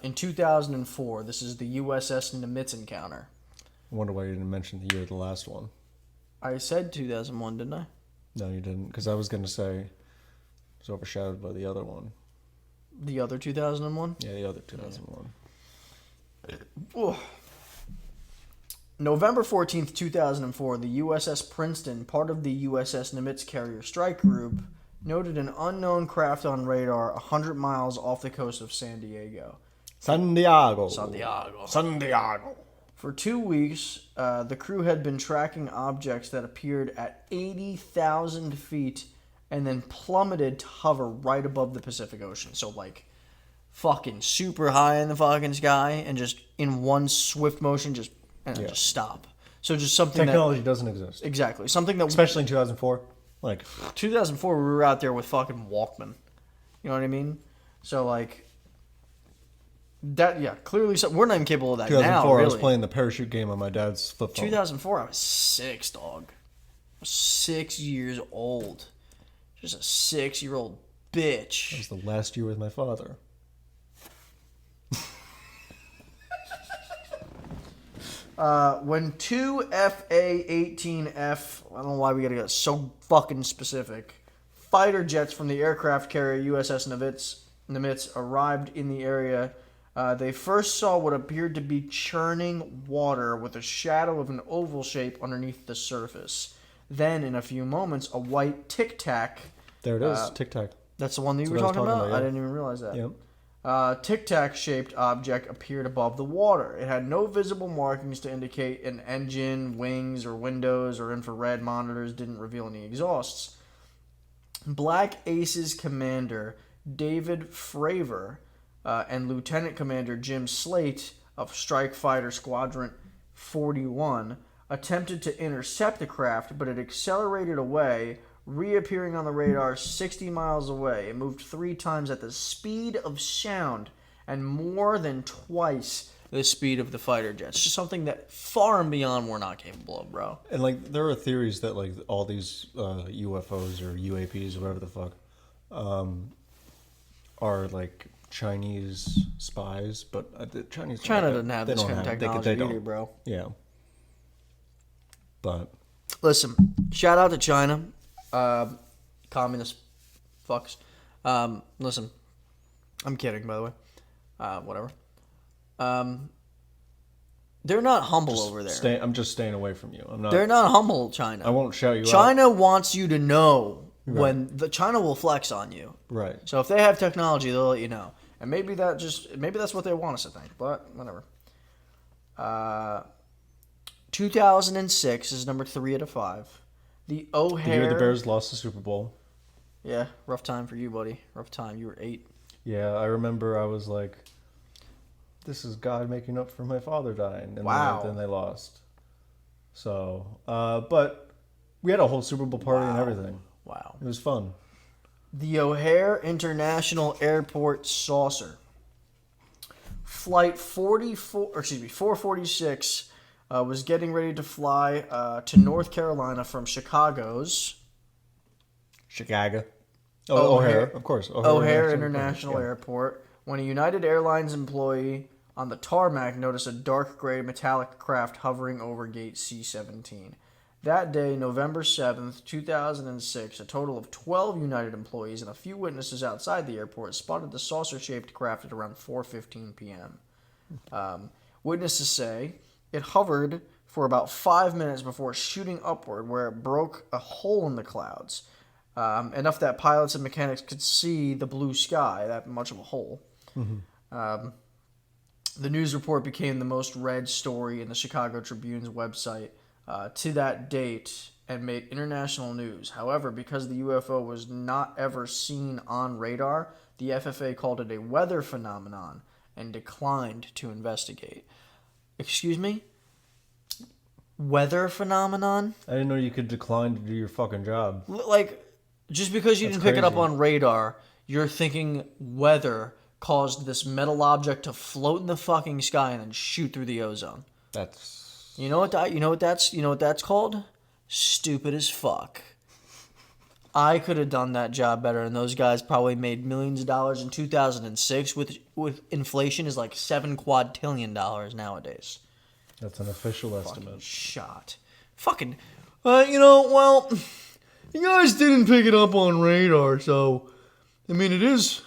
A: in 2004, this is the USS Nimitz encounter.
B: I wonder why you didn't mention the year of the last one.
A: I said 2001, didn't I?
B: No, you didn't. Because I was going to say it was overshadowed by the other one.
A: The other 2001?
B: Yeah, the other 2001.
A: Oh. November 14th, 2004, the USS Princeton, part of the USS Nimitz Carrier Strike Group, noted an unknown craft on radar 100 miles off the coast of San Diego.
B: Santiago.
A: For 2 weeks, the crew had been tracking objects that appeared at 80,000 feet and then plummeted to hover right above the Pacific Ocean. So, like, fucking super high in the fucking sky and just in one swift motion just stop. So just something
B: Technology doesn't exist.
A: exactly something that
B: Especially in 2004. Like,
A: 2004 we were out there with fucking Walkman. You know what I mean? So like that clearly we're not even capable of that
B: 2004,
A: now. Really.
B: I was playing the parachute game on my dad's flip phone.
A: 2004 I was 6, dog. I was 6 years old. Just a 6-year-old bitch.
B: That was the last year with my father.
A: When two FA-18F, I don't know why we gotta get so fucking specific, fighter jets from the aircraft carrier USS Nimitz arrived in the area, they first saw what appeared to be churning water with a shadow of an oval shape underneath the surface. Then, in a few moments, a white Tic Tac.
B: There it is, Tic Tac.
A: That's the one that you were
B: what I was
A: talking about?
B: talking about, yeah.
A: I didn't even realize that.
B: Yep.
A: Tic Tac shaped object appeared above the water. It had no visible markings to indicate an engine, wings, or windows, or infrared monitors didn't reveal any exhausts. Black Aces commander David Fravor and Lieutenant Commander Jim Slate of Strike Fighter Squadron 41 attempted to intercept the craft, but it accelerated away, reappearing on the radar 60 miles away. It moved 3 times at the speed of sound and more than twice the speed of the fighter jets. Just something that far and beyond we're not capable of, bro.
B: And like, there are theories that like all these UFOs or UAPs or whatever the fuck are like Chinese spies, but the Chinese
A: China doesn't have this kind of technology either,
B: don't.
A: bro.
B: Yeah. But
A: listen, shout out to China, communist fucks. Listen, I'm kidding, by the way. Whatever. They're not humble over there.
B: I'm just staying away from you. I'm not.
A: They're not humble, China.
B: I won't shout you out.
A: China wants you to know
B: Right.
A: when China will flex on you.
B: Right.
A: So if they have technology, they'll let you know. And maybe that's what they want us to think, but whatever. 2006 is number 3 out of 5. The O'Hare.
B: The year the Bears lost the Super Bowl.
A: Yeah, rough time for you, buddy. Rough time. You were 8.
B: Yeah, I remember I was like, this is God making up for my father dying. And
A: Wow.
B: then they lost. So, but we had a whole Super Bowl party and everything.
A: Wow.
B: It was fun.
A: The O'Hare International Airport saucer. Flight 446 was getting ready to fly to North Carolina from Chicago's
B: Chicago.
A: O'Hare.
B: Of course.
A: O'Hare International Airport when a United Airlines employee on the tarmac noticed a dark gray metallic craft hovering over gate C-17. That day, November 7th, 2006, a total of 12 United employees and a few witnesses outside the airport spotted the saucer-shaped craft at around 4:15 p.m. Witnesses say it hovered for about 5 minutes before shooting upward, where it broke a hole in the clouds, enough that pilots and mechanics could see the blue sky, that much of a hole. Mm-hmm. The news report became the most read story in the Chicago Tribune's website to that date and made international news. However, because the UFO was not ever seen on radar, the FFA called it a weather phenomenon and declined to investigate. Excuse me? Weather phenomenon?
B: I didn't know you could decline to do your fucking job.
A: Like, just because you didn't pick it up on radar, you're thinking weather caused this metal object to float in the fucking sky and then shoot through the ozone.
B: That's...
A: You know what that's called? Stupid as fuck. I could have done that job better, and those guys probably made millions of dollars in 2006, with inflation is like $7 quadrillion nowadays.
B: That's an official
A: Fucking
B: estimate.
A: shot. Fucking, well, you guys didn't pick it up on radar, so, I mean, it is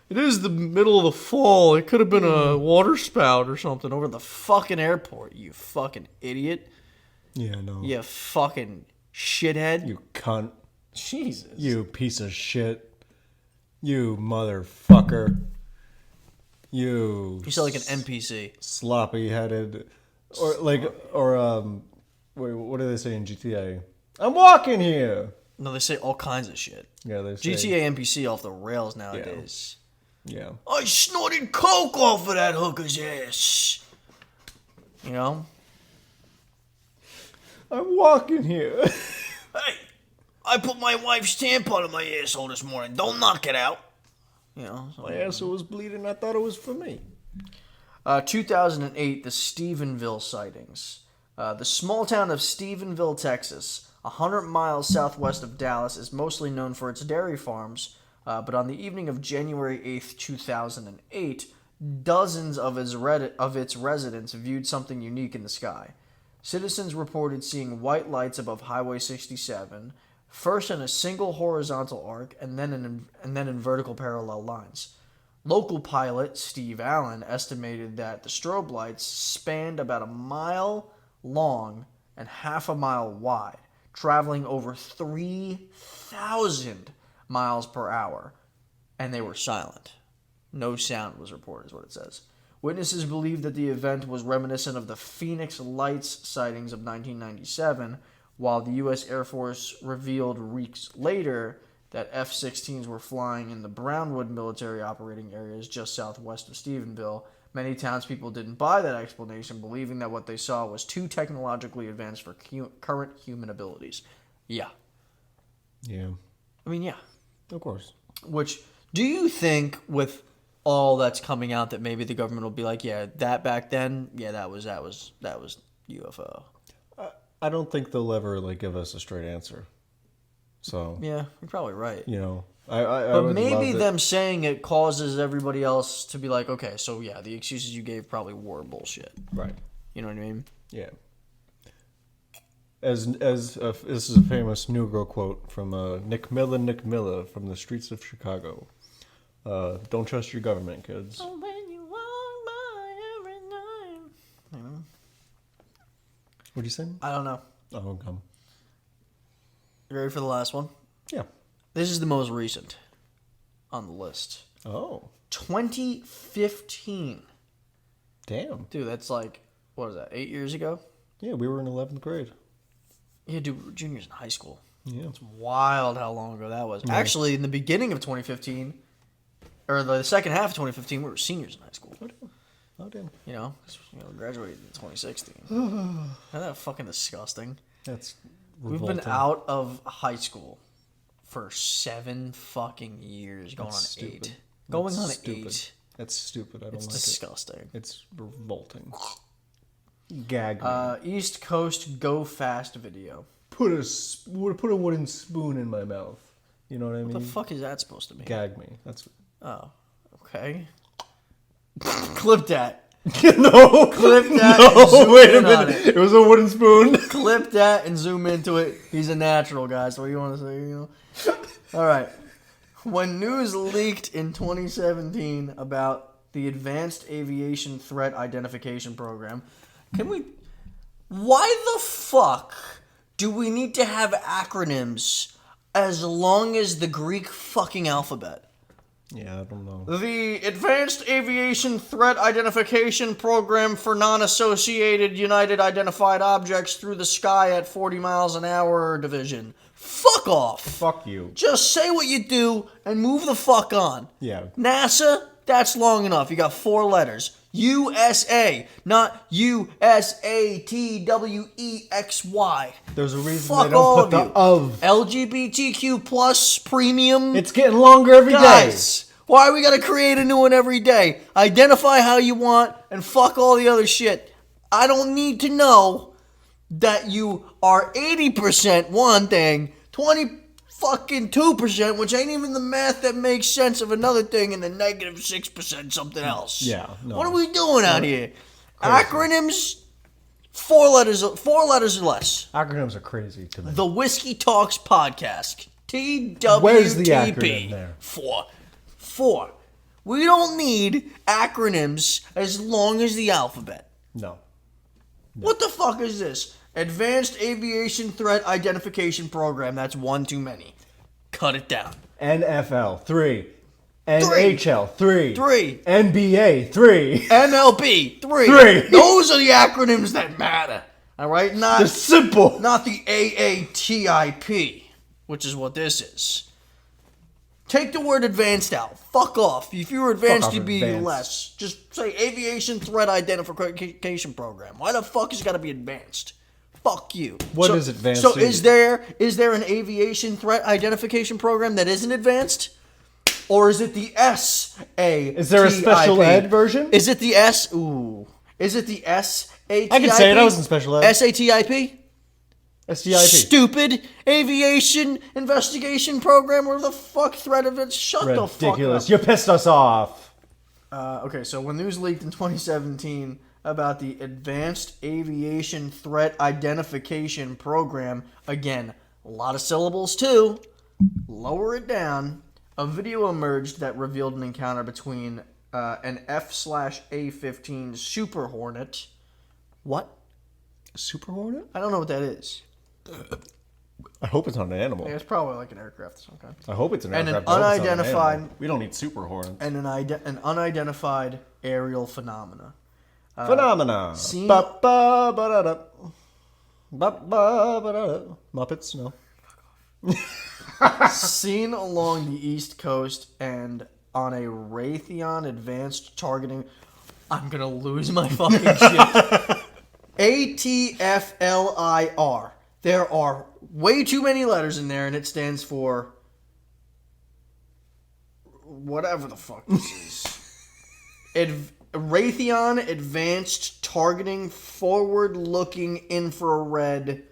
A: the middle of the fall. It could have been a water spout or something over the fucking airport, you fucking idiot.
B: Yeah, no.
A: You fucking shithead.
B: You cunt.
A: Jesus.
B: You piece of shit. You motherfucker. You
A: sound like an NPC.
B: Sloppy-headed. Wait, what do they say in GTA? I'm walking here!
A: No, they say all kinds of shit.
B: Yeah, they say...
A: GTA NPC off the rails nowadays.
B: Yeah.
A: I snorted coke off of that hooker's ass. You know?
B: I'm walking here.
A: Hey, I put my wife's tampon in my asshole this morning. Don't knock it out. You know?
B: My asshole was bleeding. I thought it was for me.
A: 2008, the Stephenville sightings. The small town of Stephenville, Texas, 100 miles southwest of Dallas, is mostly known for its dairy farms, but on the evening of January 8th, 2008, dozens of its residents viewed something unique in the sky. Citizens reported seeing white lights above Highway 67, first in a single horizontal arc and then in vertical parallel lines. Local pilot Steve Allen estimated that the strobe lights spanned about a mile long and half a mile wide, traveling over 3,000 miles per hour, and they were silent. No sound was reported, is what it says. Witnesses believe that the event was reminiscent of the Phoenix Lights sightings of 1997, while the U.S. Air Force revealed weeks later that F-16s were flying in the Brownwood military operating areas just southwest of Stephenville. Many townspeople didn't buy that explanation, believing that what they saw was too technologically advanced for current human abilities. Yeah.
B: Yeah.
A: I mean, yeah.
B: Of course.
A: Which, do you think with all that's coming out that maybe the government will be like, yeah, that back then, yeah, that was UFO?
B: I don't think they'll ever give us a straight answer. So
A: Yeah, you're probably right.
B: I
A: But
B: would
A: maybe
B: love
A: them saying it causes everybody else to be like, okay, so yeah, the excuses you gave probably were bullshit.
B: Right.
A: You know what I mean?
B: Yeah. This is a famous New Girl quote from Nick Miller from the streets of Chicago. Don't trust your government, kids.
A: Oh, when you walk by every night. You know?
B: What are you saying?
A: I don't know.
B: Oh, come.
A: You ready for the last one?
B: Yeah.
A: This is the most recent on the list.
B: Oh.
A: 2015.
B: Damn.
A: Dude, that's like, what is that, 8 years ago?
B: Yeah, we were in 11th grade.
A: Yeah, dude, we were juniors in high school.
B: Yeah.
A: It's wild how long ago that was.
B: Yeah.
A: Actually, in the beginning of 2015, or the second half of 2015, we were seniors in high school.
B: Oh, damn.
A: You know, 'cause, graduated in 2016. Isn't that fucking disgusting?
B: That's
A: We've
B: revolting.
A: been out of high school for 7 fucking years, going
B: That's
A: on 8.
B: stupid.
A: Going
B: That's
A: on
B: stupid.
A: 8.
B: That's stupid. I don't
A: It's
B: like
A: disgusting.
B: it. It's revolting. Gag me.
A: East Coast Go Fast video.
B: Put a wooden spoon in my mouth. You know what I mean?
A: What the fuck is that supposed to mean?
B: Gag me. That's
A: Oh, okay. Clip that.
B: no.
A: Clip that. and
B: No,
A: zoom
B: wait a
A: in on
B: minute.
A: it.
B: It was a wooden spoon.
A: Clip that and zoom into it. He's a natural, guys. What do you want to say? All right. When news leaked in 2017 about the Advanced Aviation Threat Identification Program, why the fuck do we need to have acronyms as long as the Greek fucking alphabet?
B: Yeah, I don't know.
A: The Advanced Aviation Threat Identification Program for Non-Associated United Identified Objects Through the Sky at 40 miles an hour division. Fuck off.
B: Fuck you.
A: Just say what you do and move the fuck on.
B: Yeah.
A: NASA, that's long enough. You got 4 letters. USA, not USATWEXY.
B: There's a reason
A: Fuck
B: they
A: all
B: don't put
A: of
B: the
A: you.
B: of.
A: LGBTQ plus premium.
B: It's getting longer every day.
A: Guys, why we gotta create a new one every day? Identify how you want and fuck all the other shit. I don't need to know that you are 80% one thing, 2%, which ain't even the math that makes sense of another thing, and the -6% something else.
B: Yeah, no.
A: What are we doing out here? Acronyms, 4 letters or less.
B: Acronyms are crazy to me.
A: The Whiskey Talks Podcast. TWTP.
B: Where's the acronym there?
A: 4. We don't need acronyms as long as the alphabet.
B: No.
A: What the fuck is this? Advanced Aviation Threat Identification Program. That's one too many. Cut it down.
B: NFL 3. NHL 3.
A: 3.
B: NBA 3.
A: MLB 3.
B: 3.
A: Those are the acronyms that matter. All right,
B: They're simple.
A: not the AATIP, which is what this is. Take the word advanced out. Fuck off. If you were advanced,
B: off,
A: you'd be
B: advanced.
A: less. Just say aviation threat identification program. Why the fuck is it got to be advanced? Fuck you.
B: What is advanced
A: So
B: to you?
A: is there an aviation threat identification program that isn't advanced? Or is it the SATIP?
B: Is there a special ed version?
A: Is it the S? Ooh. Is it the SATIP?
B: I can say it. I was in special ed.
A: SATIP?
B: STIP.
A: Stupid aviation investigation program. Where the fuck threat of it? Shut the fuck up.
B: Ridiculous. You pissed us off.
A: Okay, so when news leaked in 2017 about the Advanced Aviation Threat Identification Program, again, a lot of syllables too, lower it down, a video emerged that revealed an encounter between an F/A-15 Super Hornet. What?
B: Super Hornet?
A: I don't know what that is.
B: I hope it's not an animal.
A: Yeah, it's probably like an aircraft of some kind.
B: I hope it's an
A: And an
B: aircraft. I hope it's not an
A: unidentified-
B: animal. We don't need Super Hornets.
A: And an unidentified aerial phenomena.
B: Phenomena.
A: seen-
B: Ba-ba-ba-da-da. Ba-ba-ba-da-da. Muppets? No.
A: Seen along the East Coast and on a Raytheon Advanced Targeting. I'm gonna lose my fucking shit. ATFLIR. There are way too many letters in there, and it stands for whatever the fuck this is. Raytheon Advanced Targeting Forward-Looking Infrared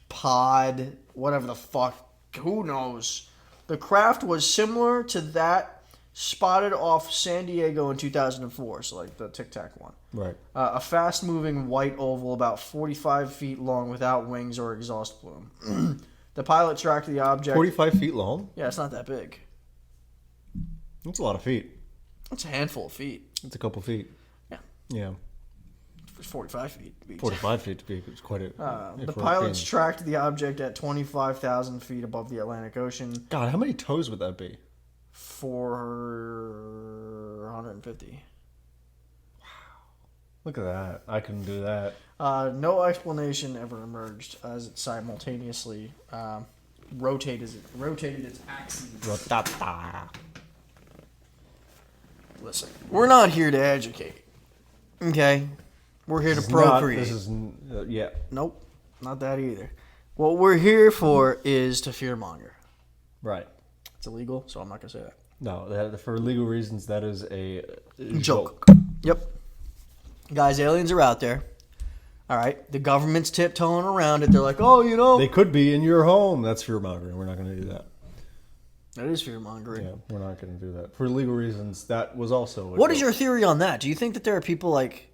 A: Pod. Whatever the fuck. Who knows? The craft was similar to that spotted off San Diego in 2004, so like the Tic Tac one.
B: Right.
A: A fast-moving white oval about 45 feet long without wings or exhaust plume. The pilot tracked the object.
B: 45 feet long?
A: Yeah, it's not that big.
B: That's a lot of feet.
A: It's a handful of feet.
B: It's a couple feet.
A: Yeah.
B: Yeah.
A: It's 45 feet. to be exact.
B: 45 feet to be it's quite a...
A: The
B: if we're
A: pilots
B: being-
A: tracked the object at 25,000 feet above the Atlantic Ocean.
B: God, how many toes would that be?
A: 450.
B: Look at that. I couldn't do that.
A: No explanation ever emerged as it simultaneously rotated its axes.
B: Ratata.
A: Listen, we're not here to educate. Okay? We're here to
B: This is not-
A: procreate.
B: This is... yeah.
A: Nope, not that either. What we're here for is to fearmonger.
B: Right.
A: It's illegal, so I'm not going to say that.
B: No, that, for legal reasons, that is a
A: Joke. Yep. Guys, aliens are out there. All right? The government's tiptoeing around it. They're like, oh, you know.
B: They could be in your home. That's fear mongering. We're not going to do that.
A: That is fearmongering.
B: Yeah, we're not going to do that. For legal reasons, that was also...
A: What is your theory on that? Do you think that there are people, like,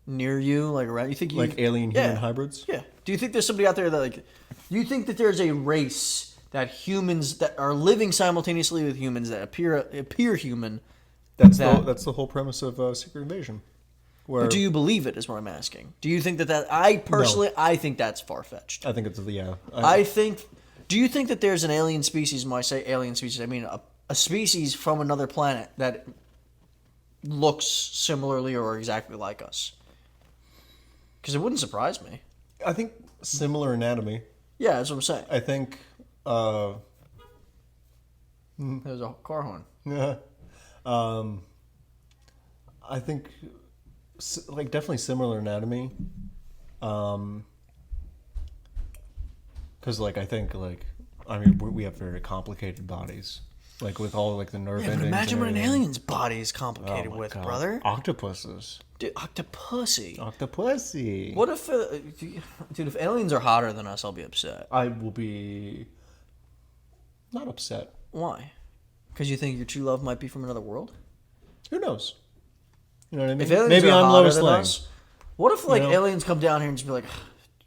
A: near you, like, around? You think you...
B: Like alien-human
A: Yeah.
B: hybrids?
A: Yeah. Do you think there's somebody out there that, like... Do you think that there's a race that humans that are living simultaneously with humans that appear human?
B: That's
A: that-
B: the whole premise of Secret Invasion. Where
A: But do you believe it is what I'm asking? Do you think that I personally, I think that's far-fetched.
B: I think it's... Yeah.
A: I think... Do you think that there's an alien species, when I say alien species, I mean a species from another planet that looks similarly or exactly like us? Because it wouldn't surprise me.
B: I think similar anatomy.
A: Yeah, that's what I'm saying.
B: I think...
A: There's a car horn.
B: Yeah. I think, like, definitely similar anatomy. Because, like, I think, like, I mean, we have very complicated bodies. Like, with all, like, the nerve
A: Yeah, but
B: endings.
A: imagine
B: and
A: what an
B: everything.
A: alien's body is complicated
B: Oh my
A: with,
B: God.
A: brother.
B: Octopuses.
A: Dude, octopussy.
B: Octopussy.
A: What if, dude, if aliens are hotter than us, I'll be upset.
B: I will be not upset.
A: Why? Because you think your true love might be from another world?
B: Who knows? You know what I mean?
A: If aliens
B: Maybe
A: are
B: I'm
A: hotter
B: Lois
A: than
B: Lane.
A: us, what if like
B: You know?
A: aliens come down here and just be like,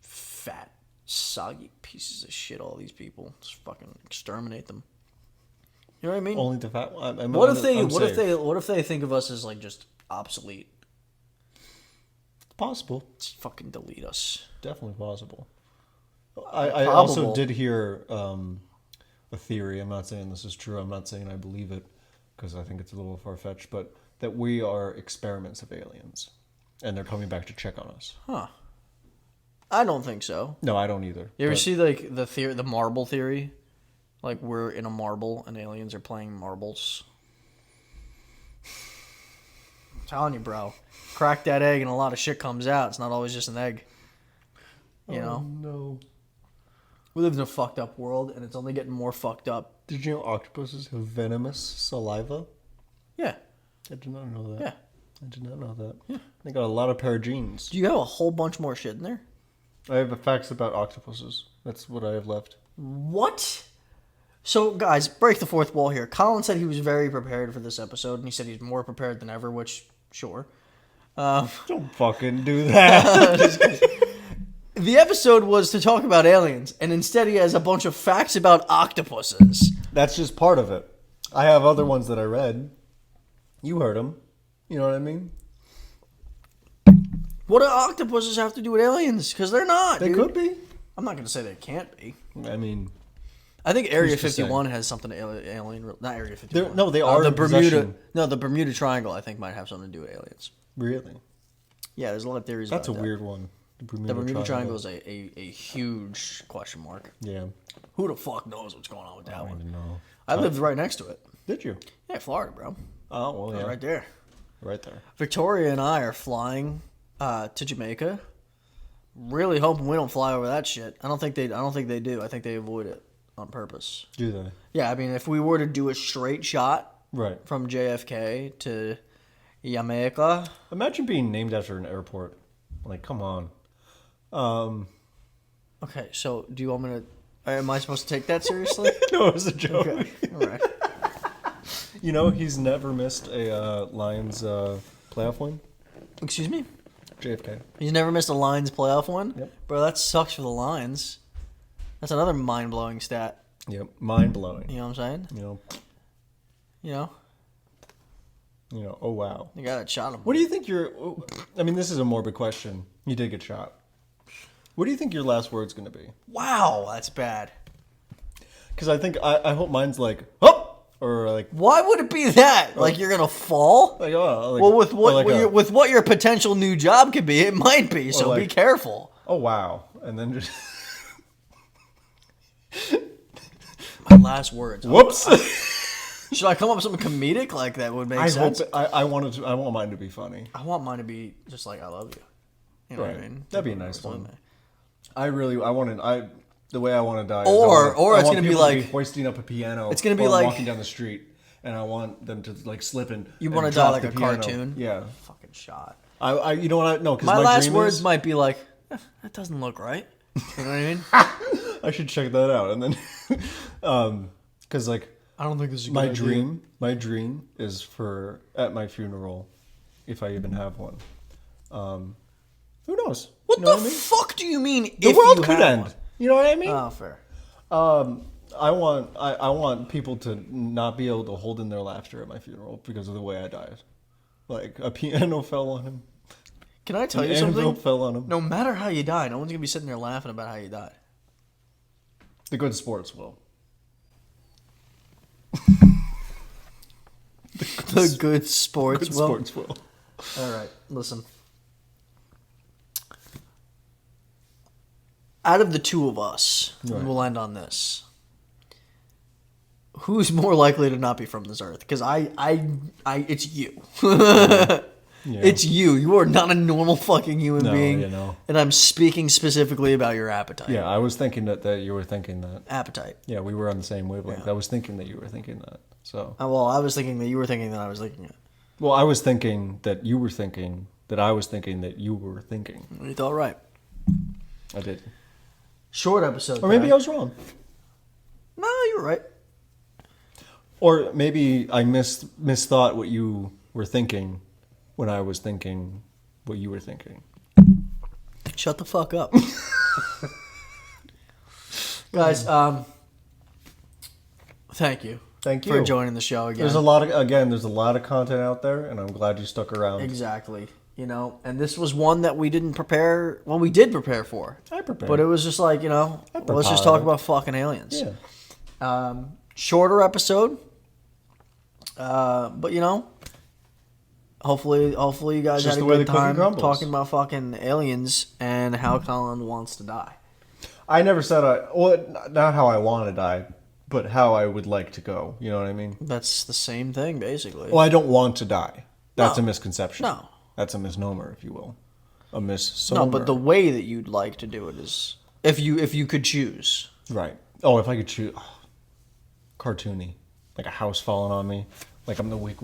A: fat, soggy pieces of shit, all these people, just fucking exterminate them. You know what I mean?
B: Only the fat.
A: What if they think of us as like just obsolete?
B: Possible.
A: Just fucking delete us.
B: Definitely possible. I also
A: Probable.
B: did hear a theory. I'm not saying this is true. I'm not saying I believe it because I think it's a little far fetched, but that we are experiments of aliens, and they're coming back to check on us.
A: Huh? I don't think so.
B: No, I don't either.
A: You ever
B: but
A: see like the marble theory? Like we're in a marble and aliens are playing marbles. I'm telling you, bro. Crack that egg and a lot of shit comes out. It's not always just an egg. You know?
B: No.
A: We live in a fucked up world and it's only getting more fucked up.
B: Did you know octopuses have venomous saliva?
A: Yeah.
B: I did not know that.
A: Yeah.
B: I did not know that.
A: Yeah.
B: They got a lot of pair of genes.
A: Do you have a whole bunch more shit in there?
B: I have facts about octopuses. That's what I have left.
A: What? So, guys, break the fourth wall here. Colin said he was very prepared for this episode, and he said he's more prepared than ever, which, sure.
B: Don't fucking do that.
A: The episode was to talk about aliens, and instead he has a bunch of facts about octopuses.
B: That's just part of it. I have other ones that I read. You heard them. You know what I mean?
A: What do octopuses have to do with aliens? Because they're not,
B: They
A: dude.
B: could be.
A: I'm not going to say they can't be.
B: I mean,
A: I think Area
B: Who's to
A: 51 has something to alien... Not Area 51.
B: no, they are
A: the
B: in
A: Bermuda.
B: possession.
A: No, the Bermuda Triangle, I think, might have something to do with aliens.
B: really?
A: Yeah, there's a lot of theories
B: That's a
A: about that.
B: weird one. The
A: The Bermuda Triangle is a huge question mark.
B: Yeah.
A: Who the fuck knows what's going on with that
B: I don't
A: one?
B: even know.
A: I lived right next to it.
B: Did you?
A: Yeah, Florida, bro.
B: Oh, well,
A: I was
B: yeah.
A: right there.
B: Right there.
A: Victoria and I are flying to Jamaica. Really hoping we don't fly over that shit. I don't think they do. I think they avoid it on purpose.
B: Do they?
A: Yeah, I mean, if we were to do a straight shot
B: Right.
A: from JFK to Jamaica,
B: Imagine being named after an airport. Like, come on.
A: okay. So, do you want me to? Am I supposed to take that seriously?
B: No, it was a joke.
A: Okay, all right.
B: You know, he's never missed a Lions playoff win.
A: Excuse me.
B: JFK.
A: He's never missed a Lions playoff one?
B: Yep.
A: Bro, that sucks for the Lions. That's another mind-blowing stat.
B: Yep. Mind blowing.
A: You know what I'm saying?
B: You know. Oh wow.
A: The guy that shot him.
B: What do you think I mean, this is a morbid question. You did get shot. What do you think your last word's gonna be?
A: Wow, that's bad.
B: Because I think I hope mine's like up or like
A: Why would it be that? Like you're gonna fall?
B: oh like,
A: Well, with
B: or
A: what
B: like a,
A: with what your potential new job could be, it might be. So be
B: like-
A: careful.
B: oh wow, and then just
A: My last words.
B: whoops.
A: Should I come up with something comedic like that would make
B: I
A: sense?
B: hope I want mine to be funny.
A: I want mine to be just like I love you. You know what I
B: Right.
A: mean?
B: That'd be a nice one. The way I want to die.
A: Or
B: I want
A: it's gonna be
B: people to
A: like-
B: hoisting up a piano.
A: It's gonna be
B: while I'm
A: like-
B: walking down the street, and I want them to like slip and
A: You
B: want
A: want
B: to
A: to die like a cartoon?
B: Yeah.
A: Fucking shot.
B: I you know what? No, because
A: My
B: my
A: last
B: dream
A: words
B: is,
A: might be like, that doesn't look right. You know what I mean?
B: I should check that out, and then, because like
A: I don't think this is a
B: my dream is for at my funeral, if I even have one. Who knows?
A: What
B: You know
A: the
B: I mean?
A: fuck do you mean?
B: The
A: if
B: world
A: you
B: could
A: had
B: end.
A: one?
B: You know what I mean?
A: Oh, fair.
B: I want people to not be able to hold in their laughter at my funeral because of the way I died. Like a piano fell on him.
A: Can I tell
B: An
A: you
B: anvil
A: something?
B: fell on him.
A: No matter how you die, no one's gonna be sitting there laughing about how you died.
B: The good sports will.
A: The good sports.
B: Good
A: Well,
B: sports will.
A: all right. Listen. Out of the two of us,
B: Right.
A: we'll end on this. Who's more likely to not be from this earth? Because it's you.
B: Yeah.
A: It's you. You are not a normal fucking human
B: No,
A: being.
B: you know.
A: And I'm speaking specifically about your appetite.
B: Yeah, I was thinking that you were thinking that.
A: Appetite.
B: Yeah, we were on the same wavelength.
A: Yeah.
B: I was thinking that you were thinking that. So,
A: Well, I was thinking that you were thinking that I was thinking it.
B: well, I was thinking that you were thinking that I was thinking that you were thinking.
A: You thought right.
B: I did.
A: Short episode.
B: Or maybe
A: today.
B: I was wrong.
A: No, you were right.
B: Or maybe I misthought what you were thinking when I was thinking what you were thinking.
A: Shut the fuck up. Guys, thank you.
B: Thank you.
A: For joining the show again.
B: There's a lot of content out there, and I'm glad you stuck around.
A: Exactly. You know, and this was one that we didn't prepare. Well, we did prepare for.
B: I prepared.
A: But it was just like, let's just talk about fucking aliens.
B: Yeah.
A: Shorter episode. But hopefully you guys
B: Just
A: had a
B: the way
A: good
B: the cookie
A: time
B: crumbles.
A: talking about fucking aliens and how Colin wants to die.
B: I never said not how I want to die. but how I would like to go. You know what I mean?
A: That's the same thing, basically.
B: Well, I don't want to die. That's
A: No.
B: a misconception.
A: No.
B: That's a misnomer, if you will. A misnomer.
A: No, but the way that you'd like to do it is if you could choose.
B: Right. Oh, if I could choose... cartoony. Like a house falling on me. Like I'm the Wicked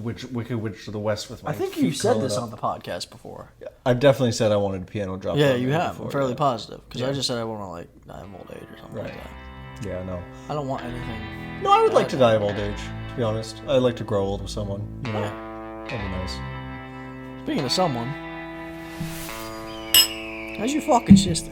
B: Witch of the West with my
A: I think
B: feet
A: you said
B: curled
A: this
B: up.
A: on the podcast before.
B: I've definitely said I wanted a piano drop.
A: Yeah,
B: on
A: you
B: me
A: have.
B: before,
A: I'm fairly
B: yeah.
A: positive because I
B: Yeah.
A: just said I want to like die of old age or something like
B: Right.
A: that.
B: Yeah, no.
A: I don't want anything.
B: No, I would like to die of old age, to be honest. I'd like to grow old with someone. You know?
A: Yeah.
B: That'd be nice.
A: Speaking of someone, how's your fucking sister?